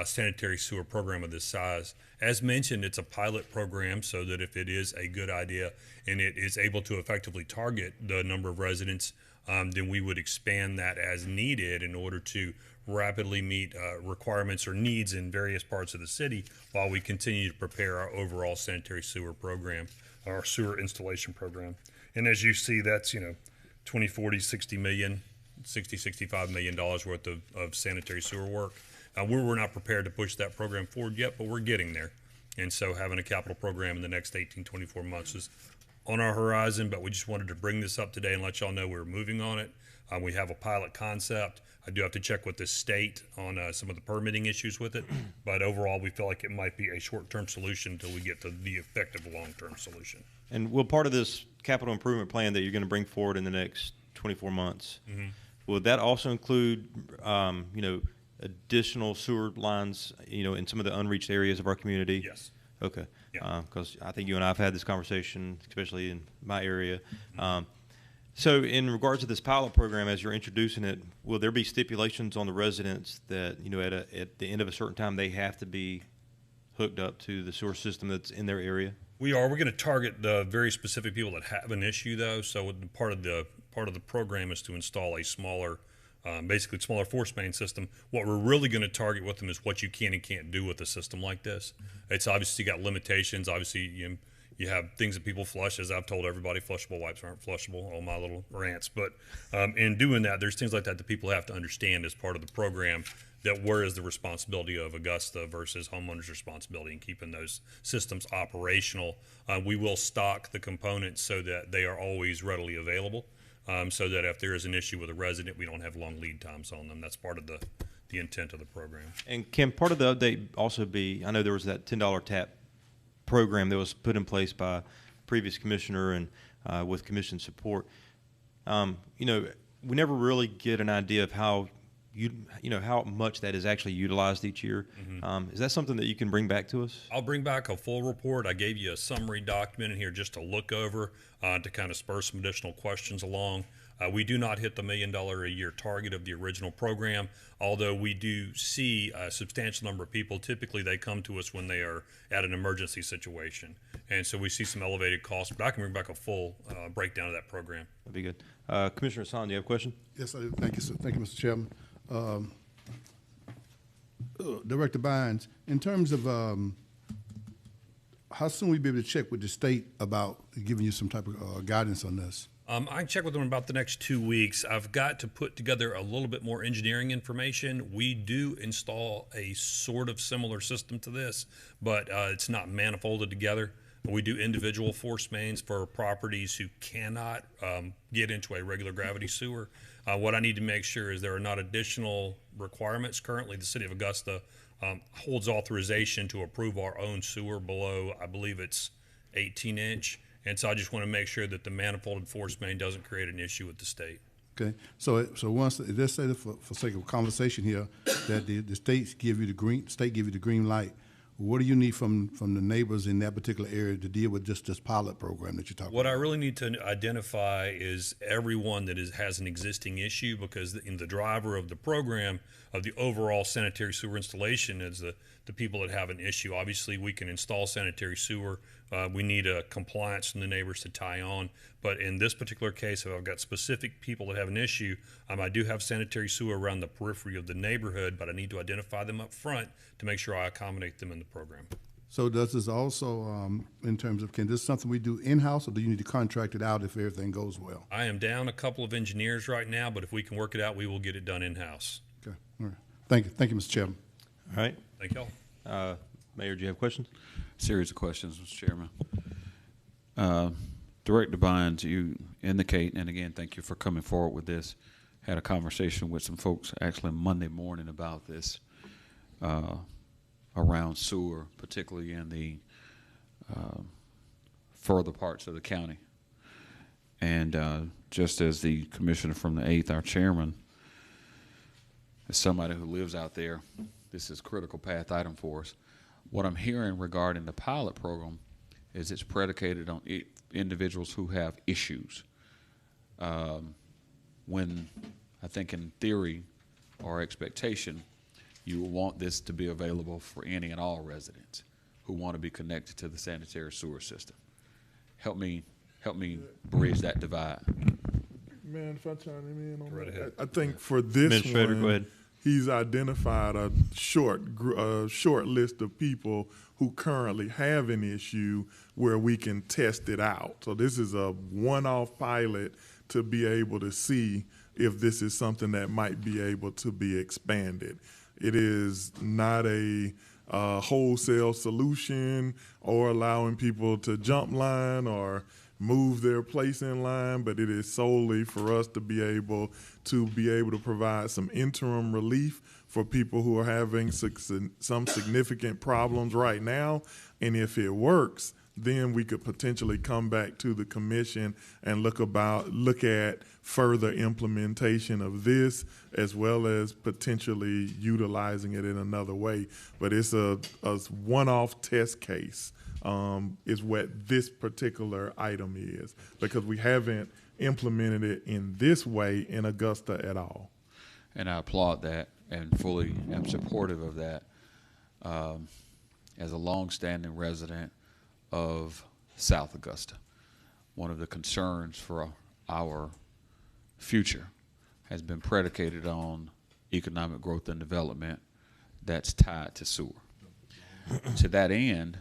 sanitary sewer program of this size. As mentioned, it's a pilot program so that if it is a good idea and it is able to effectively target the number of residents, then we would expand that as needed in order to rapidly meet requirements or needs in various parts of the city while we continue to prepare our overall sanitary sewer program, our sewer installation program. And as you see, that's 20, 40, 60 million, $65 million worth of sanitary sewer work. We're not prepared to push that program forward yet, but we're getting there. And so having a capital program in the next 18, 24 months is on our horizon, but we just wanted to bring this up today and let y'all know we're moving on it. We have a pilot concept. I do have to check with the state on some of the permitting issues with it, but overall, we feel like it might be a short-term solution until we get to the effective long-term solution. And will part of this capital improvement plan that you're going to bring forward in the next 24 months, will that also include, additional sewer lines, in some of the unreached areas of our community? Yes. Okay. Yeah. Because I think you and I have had this conversation, especially in my area. So in regards to this pilot program, as you're introducing it, will there be stipulations on the residents that, at the end of a certain time, they have to be hooked up to the sewer system that's in their area? We're going to target the very specific people that have an issue, though. So part of the program is to install a smaller, basically smaller force main system. What we're really going to target with them is what you can and can't do with a system like this. It's obviously got limitations. Obviously, you have things that people flush. As I've told everybody, flushable wipes aren't flushable, all my little rants. But in doing that, there's things like that that people have to understand as part of the program, that where is the responsibility of Augusta versus homeowners' responsibility in keeping those systems operational. We will stock the components so that they are always readily available, so that if there is an issue with a resident, we don't have long lead times on them. That's part of the intent of the program. And can part of the update also be, I know there was that $10 tap program that was put in place by previous commissioner and with commission support. We never really get an idea of how how much that is actually utilized each year. Is that something that you can bring back to us? I'll bring back a full report. I gave you a summary document in here just to look over, to kind of spur some additional questions along. We do not hit the $1 million a year target of the original program, although we do see a substantial number of people. Typically, they come to us when they are at an emergency situation. And so we see some elevated costs, but I can bring back a full breakdown of that program. That'd be good. Commissioner Hassan, do you have a question? Yes, I do. Thank you, sir. Thank you, Mr. Chairman. Director Bynes, in terms of how soon we be able to check with the state about giving you some type of guidance on this? I can check with them about the next 2 weeks. I've got to put together a little bit more engineering information. We do install a sort of similar system to this, but it's not manifolded together. We do individual force mains for properties who cannot get into a regular gravity sewer. What I need to make sure is there are not additional requirements. Currently, the City of Augusta holds authorization to approve our own sewer below, I believe it's 18-inch. And so I just want to make sure that the manifolded force main doesn't create an issue with the state. Okay, so once, let's say that for sake of conversation here, that the state give you the green light. What do you need from the neighbors in that particular area to deal with just this pilot program that you're talking about? What I really need to identify is everyone that has an existing issue, because the driver of the program, of the overall sanitary sewer installation, is the people that have an issue. Obviously, we can install sanitary sewer. We need a compliance from the neighbors to tie on. But in this particular case, if I've got specific people that have an issue, I do have sanitary sewer around the periphery of the neighborhood, but I need to identify them up front to make sure I accommodate them in the program. So does this also, in terms of, can this something we do in-house, or do you need to contract it out if everything goes well? I am down a couple of engineers right now, but if we can work it out, we will get it done in-house. Okay, all right. Thank you, Mr. Chairman. All right. Thank y'all. Mayor, do you have questions? Series of questions, Mr. Chairman. Director Bynes, you indicate, and again, thank you for coming forward with this, had a conversation with some folks actually Monday morning about this around sewer, particularly in the further parts of the county. And just as the commissioner from the 8th, our chairman, as somebody who lives out there, this is a critical path item for us. What I'm hearing regarding the pilot program is it's predicated on individuals who have issues. When I think in theory or expectation, you will want this to be available for any and all residents who want to be connected to the sanitary sewer system. Help me bridge that divide. Man, if I chime in on Right that, ahead. I think for this Administrator, one, go ahead. he's identified a short list of people who currently have an issue where we can test it out. So this is a one-off pilot to be able to see if this is something that might be able to be expanded. It is not a wholesale solution or allowing people to jump line or move their place in line, but it is solely for us to be able to provide some interim relief for people who are having some significant problems right now. And if it works, then we could potentially come back to the commission and look at further implementation of this, as well as potentially utilizing it in another way. But it's a one-off test case is what this particular item is, because we haven't implemented it in this way in Augusta at all. And I applaud that and fully am supportive of that. As a longstanding resident of South Augusta, one of the concerns for our future has been predicated on economic growth and development that's tied to sewer. To that end,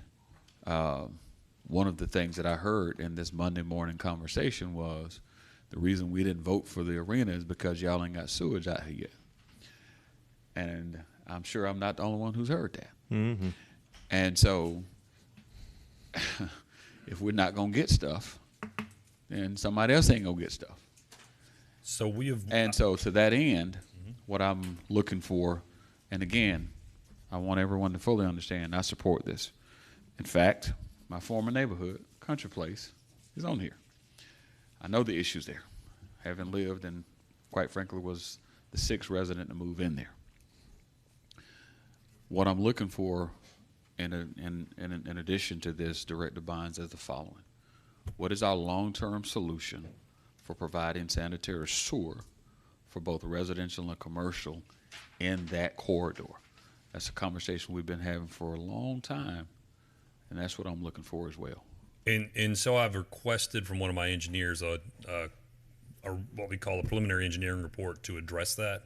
one of the things that I heard in this Monday morning conversation was the reason we didn't vote for the arena is because y'all ain't got sewage out here yet. And I'm sure I'm not the only one who's heard that. Mm-hmm. And so if we're not going to get stuff, then somebody else ain't going to get stuff. So we have. And so to that end, what I'm looking for, and again, I want everyone to fully understand, I support this. In fact, my former neighborhood, Country Place, is on here. I know the issues there. Having lived and, quite frankly, was the 6th resident to move in there. What I'm looking for in addition to this, Director Bynes, is the following. What is our long-term solution for providing sanitary sewer for both residential and commercial in that corridor? That's a conversation we've been having for a long time, and that's what I'm looking for as well. And so I've requested from one of my engineers a what we call a preliminary engineering report to address that.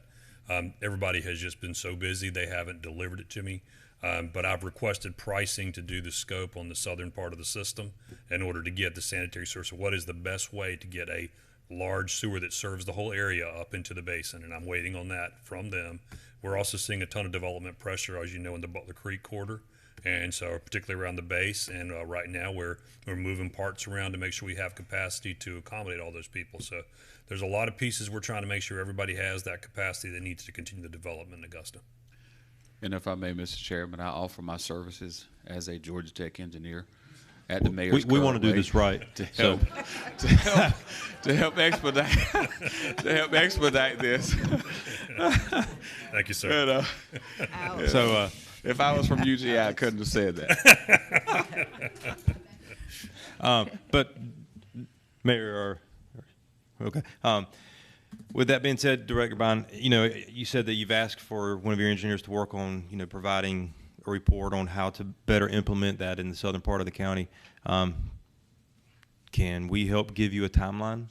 Everybody has just been so busy, they haven't delivered it to me. But I've requested pricing to do the scope on the southern part of the system in order to get the sanitary sewer. So what is the best way to get a large sewer that serves the whole area up into the basin? And I'm waiting on that from them. We're also seeing a ton of development pressure, as you know, in the Butler Creek corridor. And so particularly around the base. And right now we're moving parts around to make sure we have capacity to accommodate all those people. So there's a lot of pieces we're trying to make sure everybody has that capacity that needs to continue the development in Augusta. And if I may, Mr. Chairman, I offer my services as a Georgia Tech engineer at the mayor's. We want to do this right. To help expedite this. Thank you, sir. And, so if I was from UGI, I couldn't have said that. But Mayor, okay. With that being said, Director Bond, you said that you've asked for one of your engineers to work on, providing a report on how to better implement that in the southern part of the county. Can we help give you a timeline?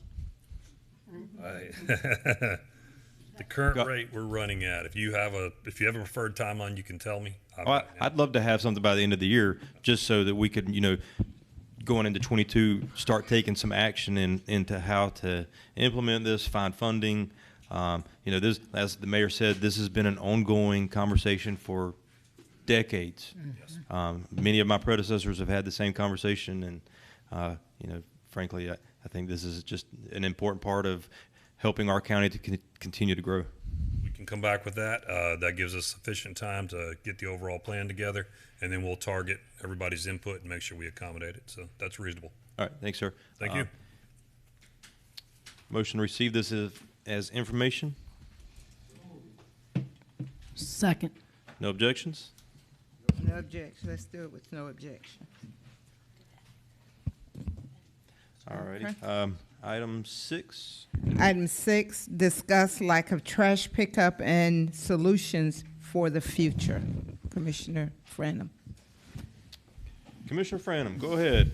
The current rate we're running at. If you have a preferred timeline, you can tell me. I'd love to have something by the end of the year, just so that we could, going into 22, start taking some action into how to implement this, find funding. This, as the mayor said, this has been an ongoing conversation for decades. Yes. Many of my predecessors have had the same conversation, and frankly, I think this is just an important part of helping our county to continue to grow. We can come back with that. That gives us sufficient time to get the overall plan together, and then we'll target everybody's input and make sure we accommodate it. So that's reasonable. All right. Thanks, sir. Thank you. Motion to receive this as information. Second. No objections? No objection. Let's do it with no objection. All righty. Item 6. Item 6, discuss lack of trash pickup and solutions for the future. Commissioner Franham. Commissioner Franham, go ahead.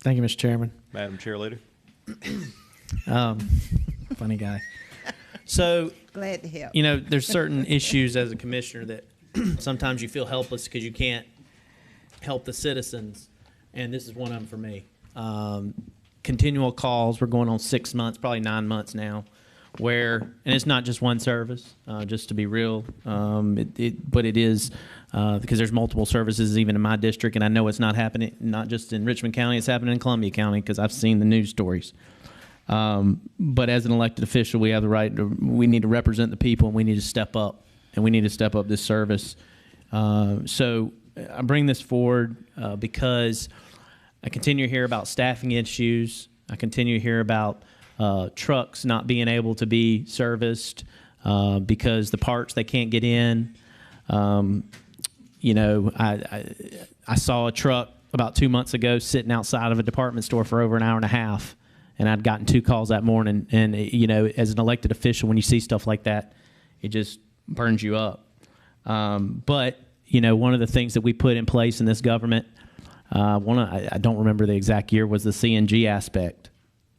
Thank you, Mr. Chairman. Madam Chair Leader. Funny guy. So, glad to help. There's certain issues as a commissioner that sometimes you feel helpless because you can't help the citizens, and this is one of them for me. Continual calls. We're going on 6 months, probably 9 months now, where, and it's not just one service, just to be real, but it is because there's multiple services even in my district, and I know it's not happening, not just in Richmond County, it's happening in Columbia County because I've seen the news stories. But as an elected official, we have the right we need to represent the people, and we need to step up, and we need to step up this service. So I bring this forward because I continue to hear about staffing issues. I continue to hear about trucks not being able to be serviced because the parts they can't get in. You know, I saw a truck about 2 months ago sitting outside of a department store for over an hour and a half, and I'd gotten 2 calls that morning. And, you know, as an elected official, when you see stuff like that, it just burns you up. But, you know, one of the things that we put in place in this government, I don't remember the exact year, was the CNG aspect.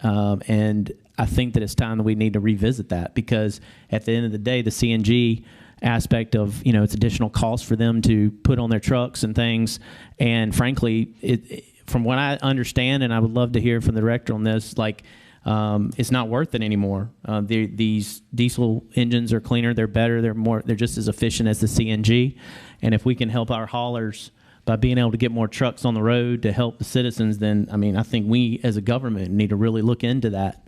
And I think that it's time that we need to revisit that, because at the end of the day, the CNG aspect of, you know, it's additional cost for them to put on their trucks and things. And frankly, from what I understand, and I would love to hear from the director on this, like, it's not worth it anymore. These diesel engines are cleaner, they're better, they're just as efficient as the CNG. And if we can help our haulers by being able to get more trucks on the road to help the citizens, then, I mean, I think we as a government need to really look into that.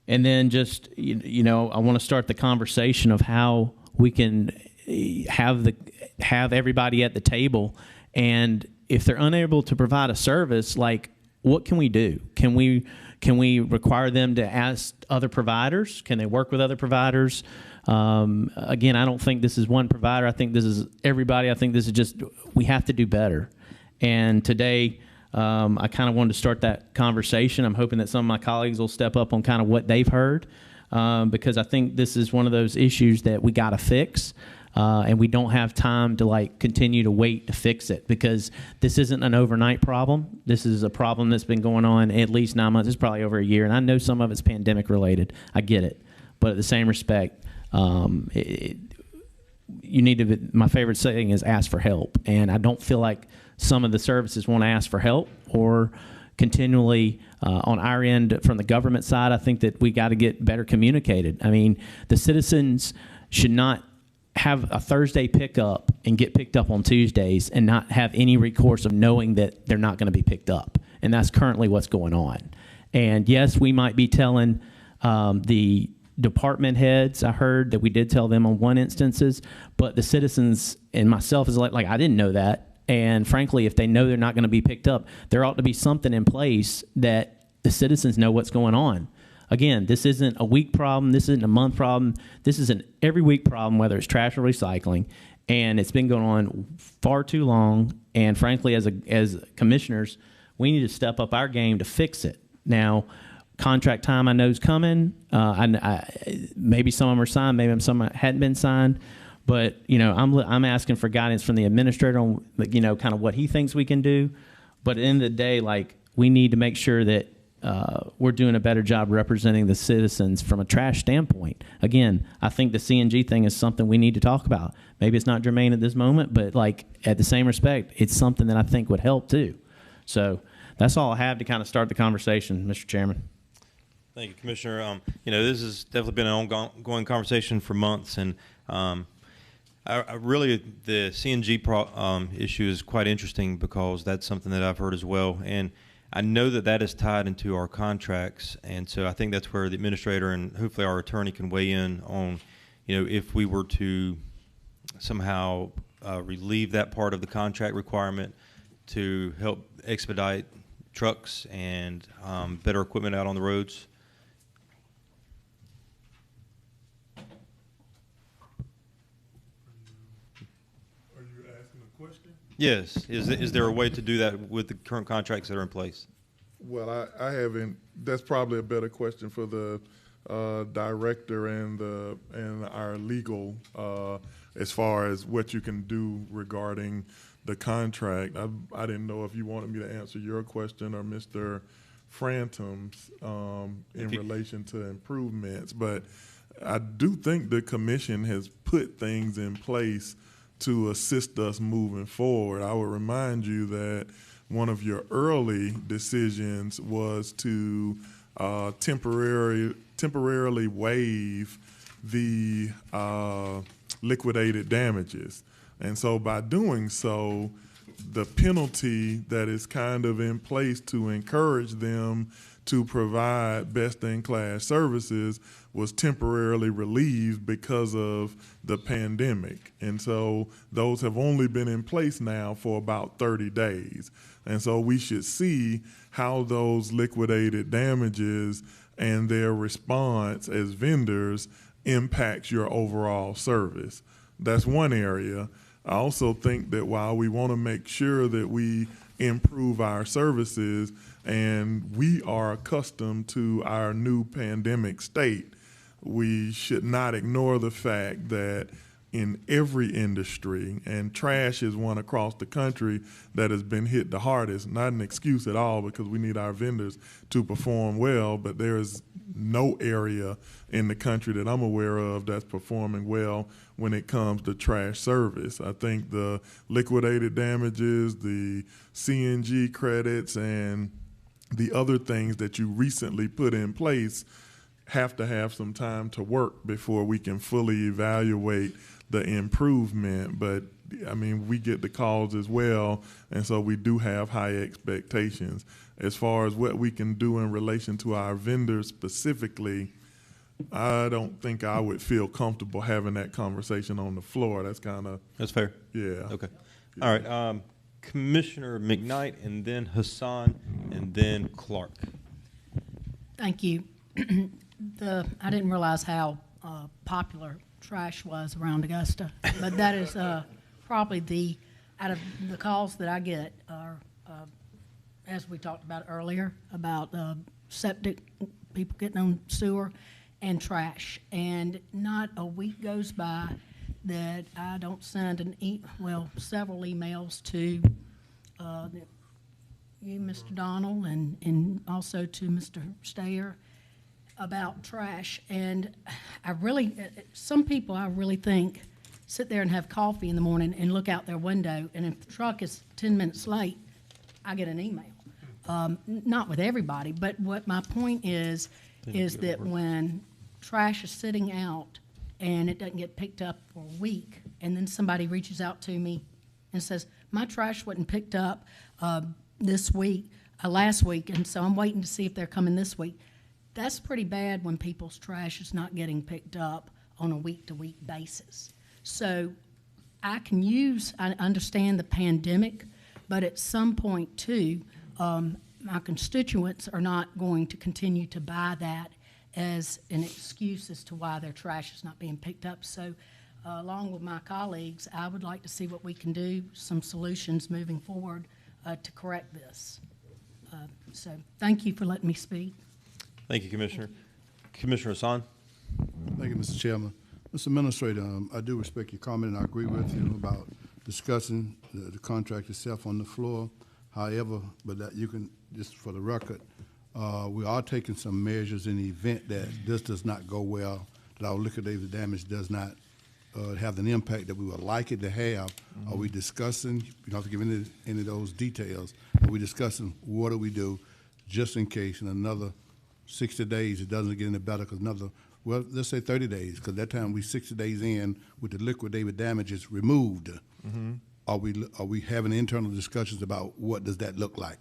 And then just, you know, I want to start the conversation of how we can have everybody at the table. And if they're unable to provide a service, like, what can we do? Can we require them to ask other providers? Can they work with other providers? Again, I don't think this is one provider. I think this is everybody. I think this is just, we have to do better. And today, I kind of wanted to start that conversation. I'm hoping that some of my colleagues will step up on kind of what they've heard, because I think this is one of those issues that we got to fix. And we don't have time to, like, continue to wait to fix it, because this isn't an overnight problem. This is a problem that's been going on at least 9 months. It's probably over a year, and I know some of it's pandemic related. I get it. But at the same respect, you need to, my favorite saying is ask for help. And I don't feel like some of the services want to ask for help, or continually on our end from the government side. I think that we got to get better communicated. I mean, the citizens should not have a Thursday pickup and get picked up on Tuesdays and not have any recourse of knowing that they're not going to be picked up. And that's currently what's going on. And yes, we might be telling the department heads, I heard that we did tell them on one instances, but the citizens and myself is like I didn't know that. And frankly, if they know they're not going to be picked up, there ought to be something in place that the citizens know what's going on. Again, this isn't a week problem. This isn't a month problem. This is an every week problem, whether it's trash or recycling. And it's been going on far too long. And frankly, as commissioners, we need to step up our game to fix it. Now, contract time I know is coming. Maybe some of them are signed. Maybe some hadn't been signed. But, you know, I'm asking for guidance from the administrator on, you know, kind of what he thinks we can do. But at the end of the day, like, we need to make sure that we're doing a better job representing the citizens from a trash standpoint. Again, I think the CNG thing is something we need to talk about. Maybe it's not germane at this moment, but, like, at the same respect, it's something that I think would help too. So that's all I have to kind of start the conversation, Mr. Chairman. Thank you, Commissioner. You know, this has definitely been an ongoing conversation for months, and I really, the CNG issue is quite interesting, because that's something that I've heard as well. And I know that that is tied into our contracts, and so I think that's where the administrator and hopefully our attorney can weigh in on, you know, if we were to somehow relieve that part of the contract requirement to help expedite trucks and better equipment out on the roads. Are you asking a question? Yes. Is there a way to do that with the current contracts that are in place? Well, I haven't. That's probably a better question for the director and our legal, as far as what you can do regarding the contract. I didn't know if you wanted me to answer your question or Mr. Frantum's in relation to improvements, but I do think the commission has put things in place to assist us moving forward. I would remind you that one of your early decisions was to temporarily temporarily waive the liquidated damages. And so by doing so, the penalty that is kind of in place to encourage them to provide best-in-class services was temporarily relieved because of the pandemic. And so those have only been in place now for about 30 days. And so we should see how those liquidated damages and their response as vendors impacts your overall service. That's one area. I also think that while we want to make sure that we improve our services and we are accustomed to our new pandemic state, we should not ignore the fact that in every industry, and trash is one across the country that has been hit the hardest. Not an excuse at all, because we need our vendors to perform well, but there is no area in the country that I'm aware of that's performing well when it comes to trash service. I think the liquidated damages, the CNG credits, and the other things that you recently put in place have to have some time to work before we can fully evaluate the improvement. But I mean, we get the calls as well, and so we do have high expectations. As far as what we can do in relation to our vendors specifically, I don't think I would feel comfortable having that conversation on the floor. That's kind of... That's fair. Yeah. Okay. All right. Commissioner McKnight, and then Hassan, and then Clark. Thank you. I didn't realize how popular trash was around Augusta, but that is probably out of the calls that I get are, as we talked about earlier, about septic, people getting on sewer, and trash. And not a week goes by that I don't send several emails to you, Mr. Donald, and also to Mr. Stayer about trash. And some people I really think sit there and have coffee in the morning and look out their window, and if the truck is 10 minutes late, I get an email. Not with everybody, but what my point is that when trash is sitting out and it doesn't get picked up for a week, and then somebody reaches out to me and says, my trash wasn't picked up last week, and so I'm waiting to see if they're coming this week. That's pretty bad when people's trash is not getting picked up on a week-to-week basis. So I understand the pandemic, but at some point too, my constituents are not going to continue to buy that as an excuse as to why their trash is not being picked up. So along with my colleagues, I would like to see what we can do, some solutions moving forward to correct this. So thank you for letting me speak. Thank you, Commissioner. Commissioner Hassan. Thank you, Mr. Chairman. Mr. Administrator, I do respect your comment, and I agree with you about discussing the contract itself on the floor. However, but that you can, just for the record, we are taking some measures in the event that this does not go well, that our liquidated damage does not have an impact that we would like it to have. Are we discussing, you don't have to give any of those details, are we discussing what do we do just in case in another 60 days it doesn't get any better, because let's say 30 days, because that time we 60 days in with the liquidated damages removed. Mm-hmm. Are we having internal discussions about what does that look like?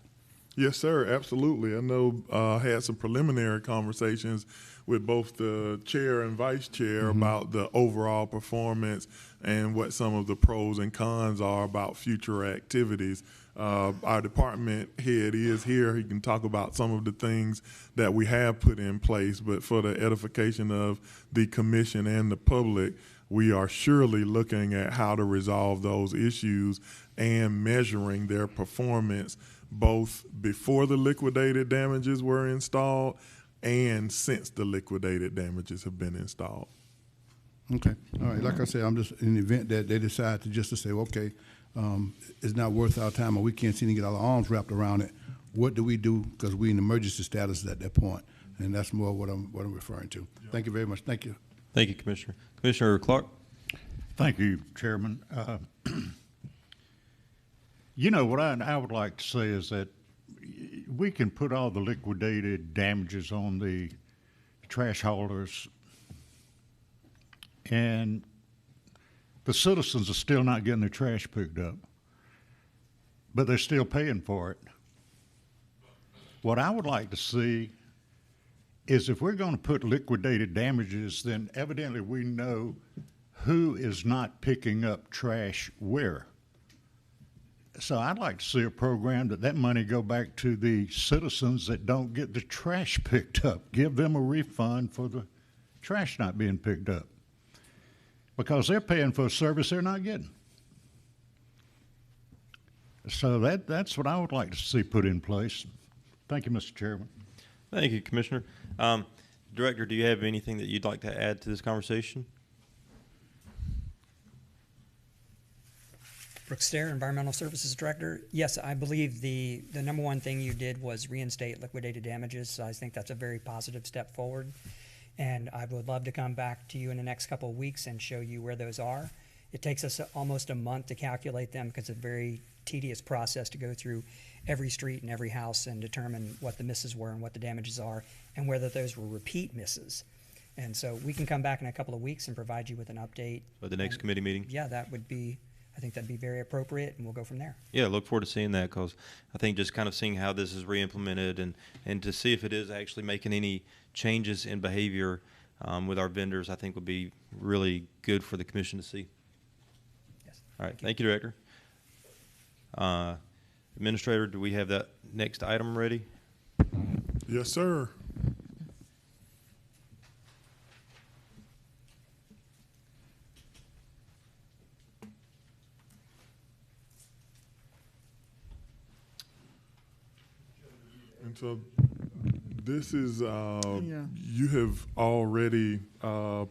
Yes, sir, absolutely. I know I had some preliminary conversations with both the chair and vice chair about the overall performance and what some of the pros and cons are about future activities. Our department head is here. He can talk about some of the things that we have put in place, but for the edification of the commission and the public, we are surely looking at how to resolve those issues and measuring their performance both before the liquidated damages were installed and since the liquidated damages have been installed. Okay. All right. Like I said, I'm just in the event that they decide to say, okay, it's not worth our time, or we can't seem to get our arms wrapped around it. What do we do? Because we're in emergency status at that point, and that's more what I'm referring to. Yeah. Thank you very much. Thank you. Thank you, Commissioner. Commissioner Clark. Thank you, Chairman. You know, what I would like to say is that we can put all the liquidated damages on the trash haulers, and the citizens are still not getting their trash picked up, but they're still paying for it. What I would like to see is if we're going to put liquidated damages, then evidently we know who is not picking up trash where. So I'd like to see a program that money go back to the citizens that don't get the trash picked up. Give them a refund for the trash not being picked up, because they're paying for a service they're not getting. So that's what I would like to see put in place. Thank you, Mr. Chairman. Thank you, Commissioner. Director, do you have anything that you'd like to add to this conversation? Brooke Stair, Environmental Services Director. Yes, I believe the number one thing you did was reinstate liquidated damages. So I think that's a very positive step forward. And I would love to come back to you in the next couple of weeks and show you where those are. It takes us almost a month to calculate them because it's a very tedious process to go through every street and every house and determine what the misses were and what the damages are and whether those were repeat misses. And so we can come back in a couple of weeks and provide you with an update. At the next committee meeting? Yeah, that would be, I think that'd be very appropriate, and we'll go from there. Yeah, look forward to seeing that, because I think just kind of seeing how this is re-implemented and to see if it is actually making any changes in behavior with our vendors, I think would be really good for the commission to see. Yes. All right, thank you, Director. Administrator, do we have that next item ready? Yes, sir. And so this is, you have already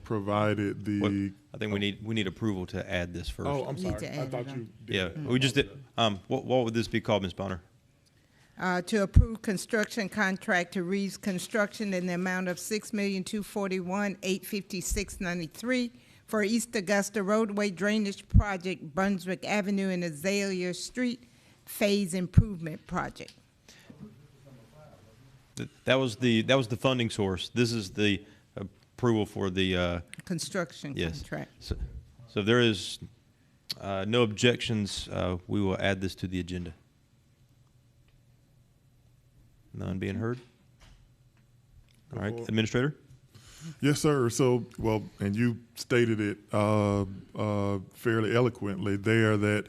provided the. I think we need approval to add this first. Oh, I'm sorry. I thought you did. Yeah, we just did. What would this be called, Ms. Bonner? To approve construction contract to Reeves Construction in the amount of $6,241,856.93 for East Augusta roadway drainage project, Brunswick Avenue and Azalea Street phase improvement project. That was the funding source. This is the approval for the construction contract. So if there is no objections, we will add this to the agenda. None being heard? All right, Administrator? Yes, sir. So, well, and you stated it fairly eloquently there that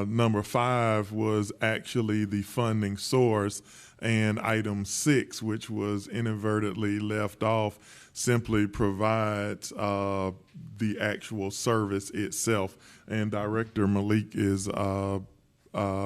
number 5 was actually the funding source, and item 6, which was inadvertently left off, simply provides the actual service itself. And Director Malik is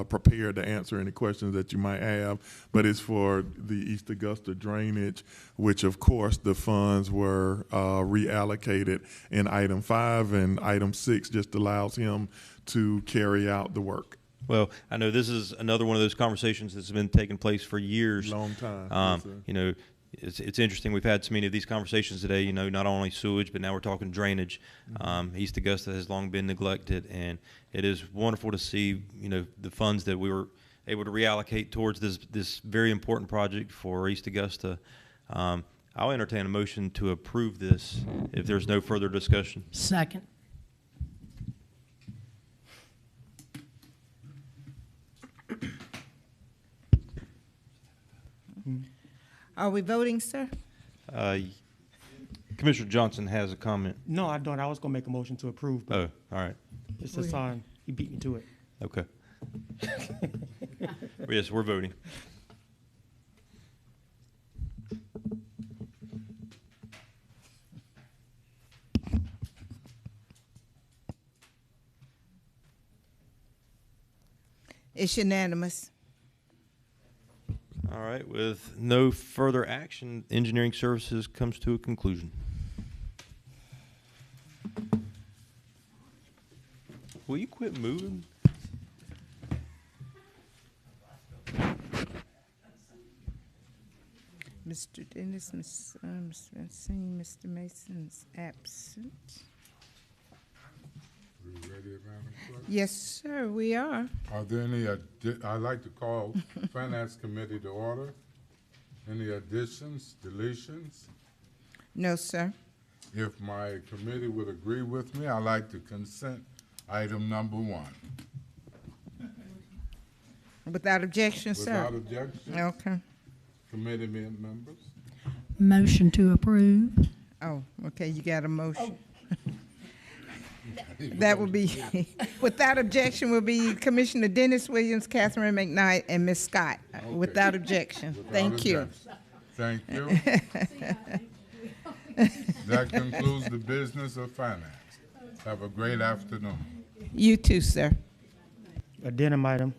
prepared to answer any questions that you might have, but it's for the East Augusta drainage, which of course the funds were reallocated in item 5, and item 6 just allows him to carry out the work. Well, I know this is another one of those conversations that's been taking place for years. Long time. Yes, you know, it's interesting. We've had so many of these conversations today. You know, not only sewage, but now we're talking drainage. East Augusta has long been neglected, and it is wonderful to see, you know, the funds that we were able to reallocate towards this very important project for East Augusta. I'll entertain a motion to approve this if there's no further discussion. Second. Are we voting, sir? Commissioner Johnson has a comment. No, I don't. I was going to make a motion to approve, but Oh, all right. it's a sign. He beat me to it. Okay. Yes, we're voting. It's unanimous. All right, with no further action, engineering services comes to a conclusion. Will you quit moving? Mr. Dennis, Ms. Francine, Mr. Mason's absent. We ready, Madam Clerk? Yes, sir, we are. Are there any, I'd like to call Finance Committee to order. Any additions, deletions? No, sir. If my committee would agree with me, I'd like to consent item number 1. Without objection, sir. Without objection, Okay. committee members. Motion to approve. Oh, okay, you got a motion. That will be, without objection, will be Commissioner Dennis Williams, Catherine McKnight, and Ms. Scott. Without objection. Without Thank you. objection. Thank you. That concludes the business of finance. Have a great afternoon. You too, sir. Addendum item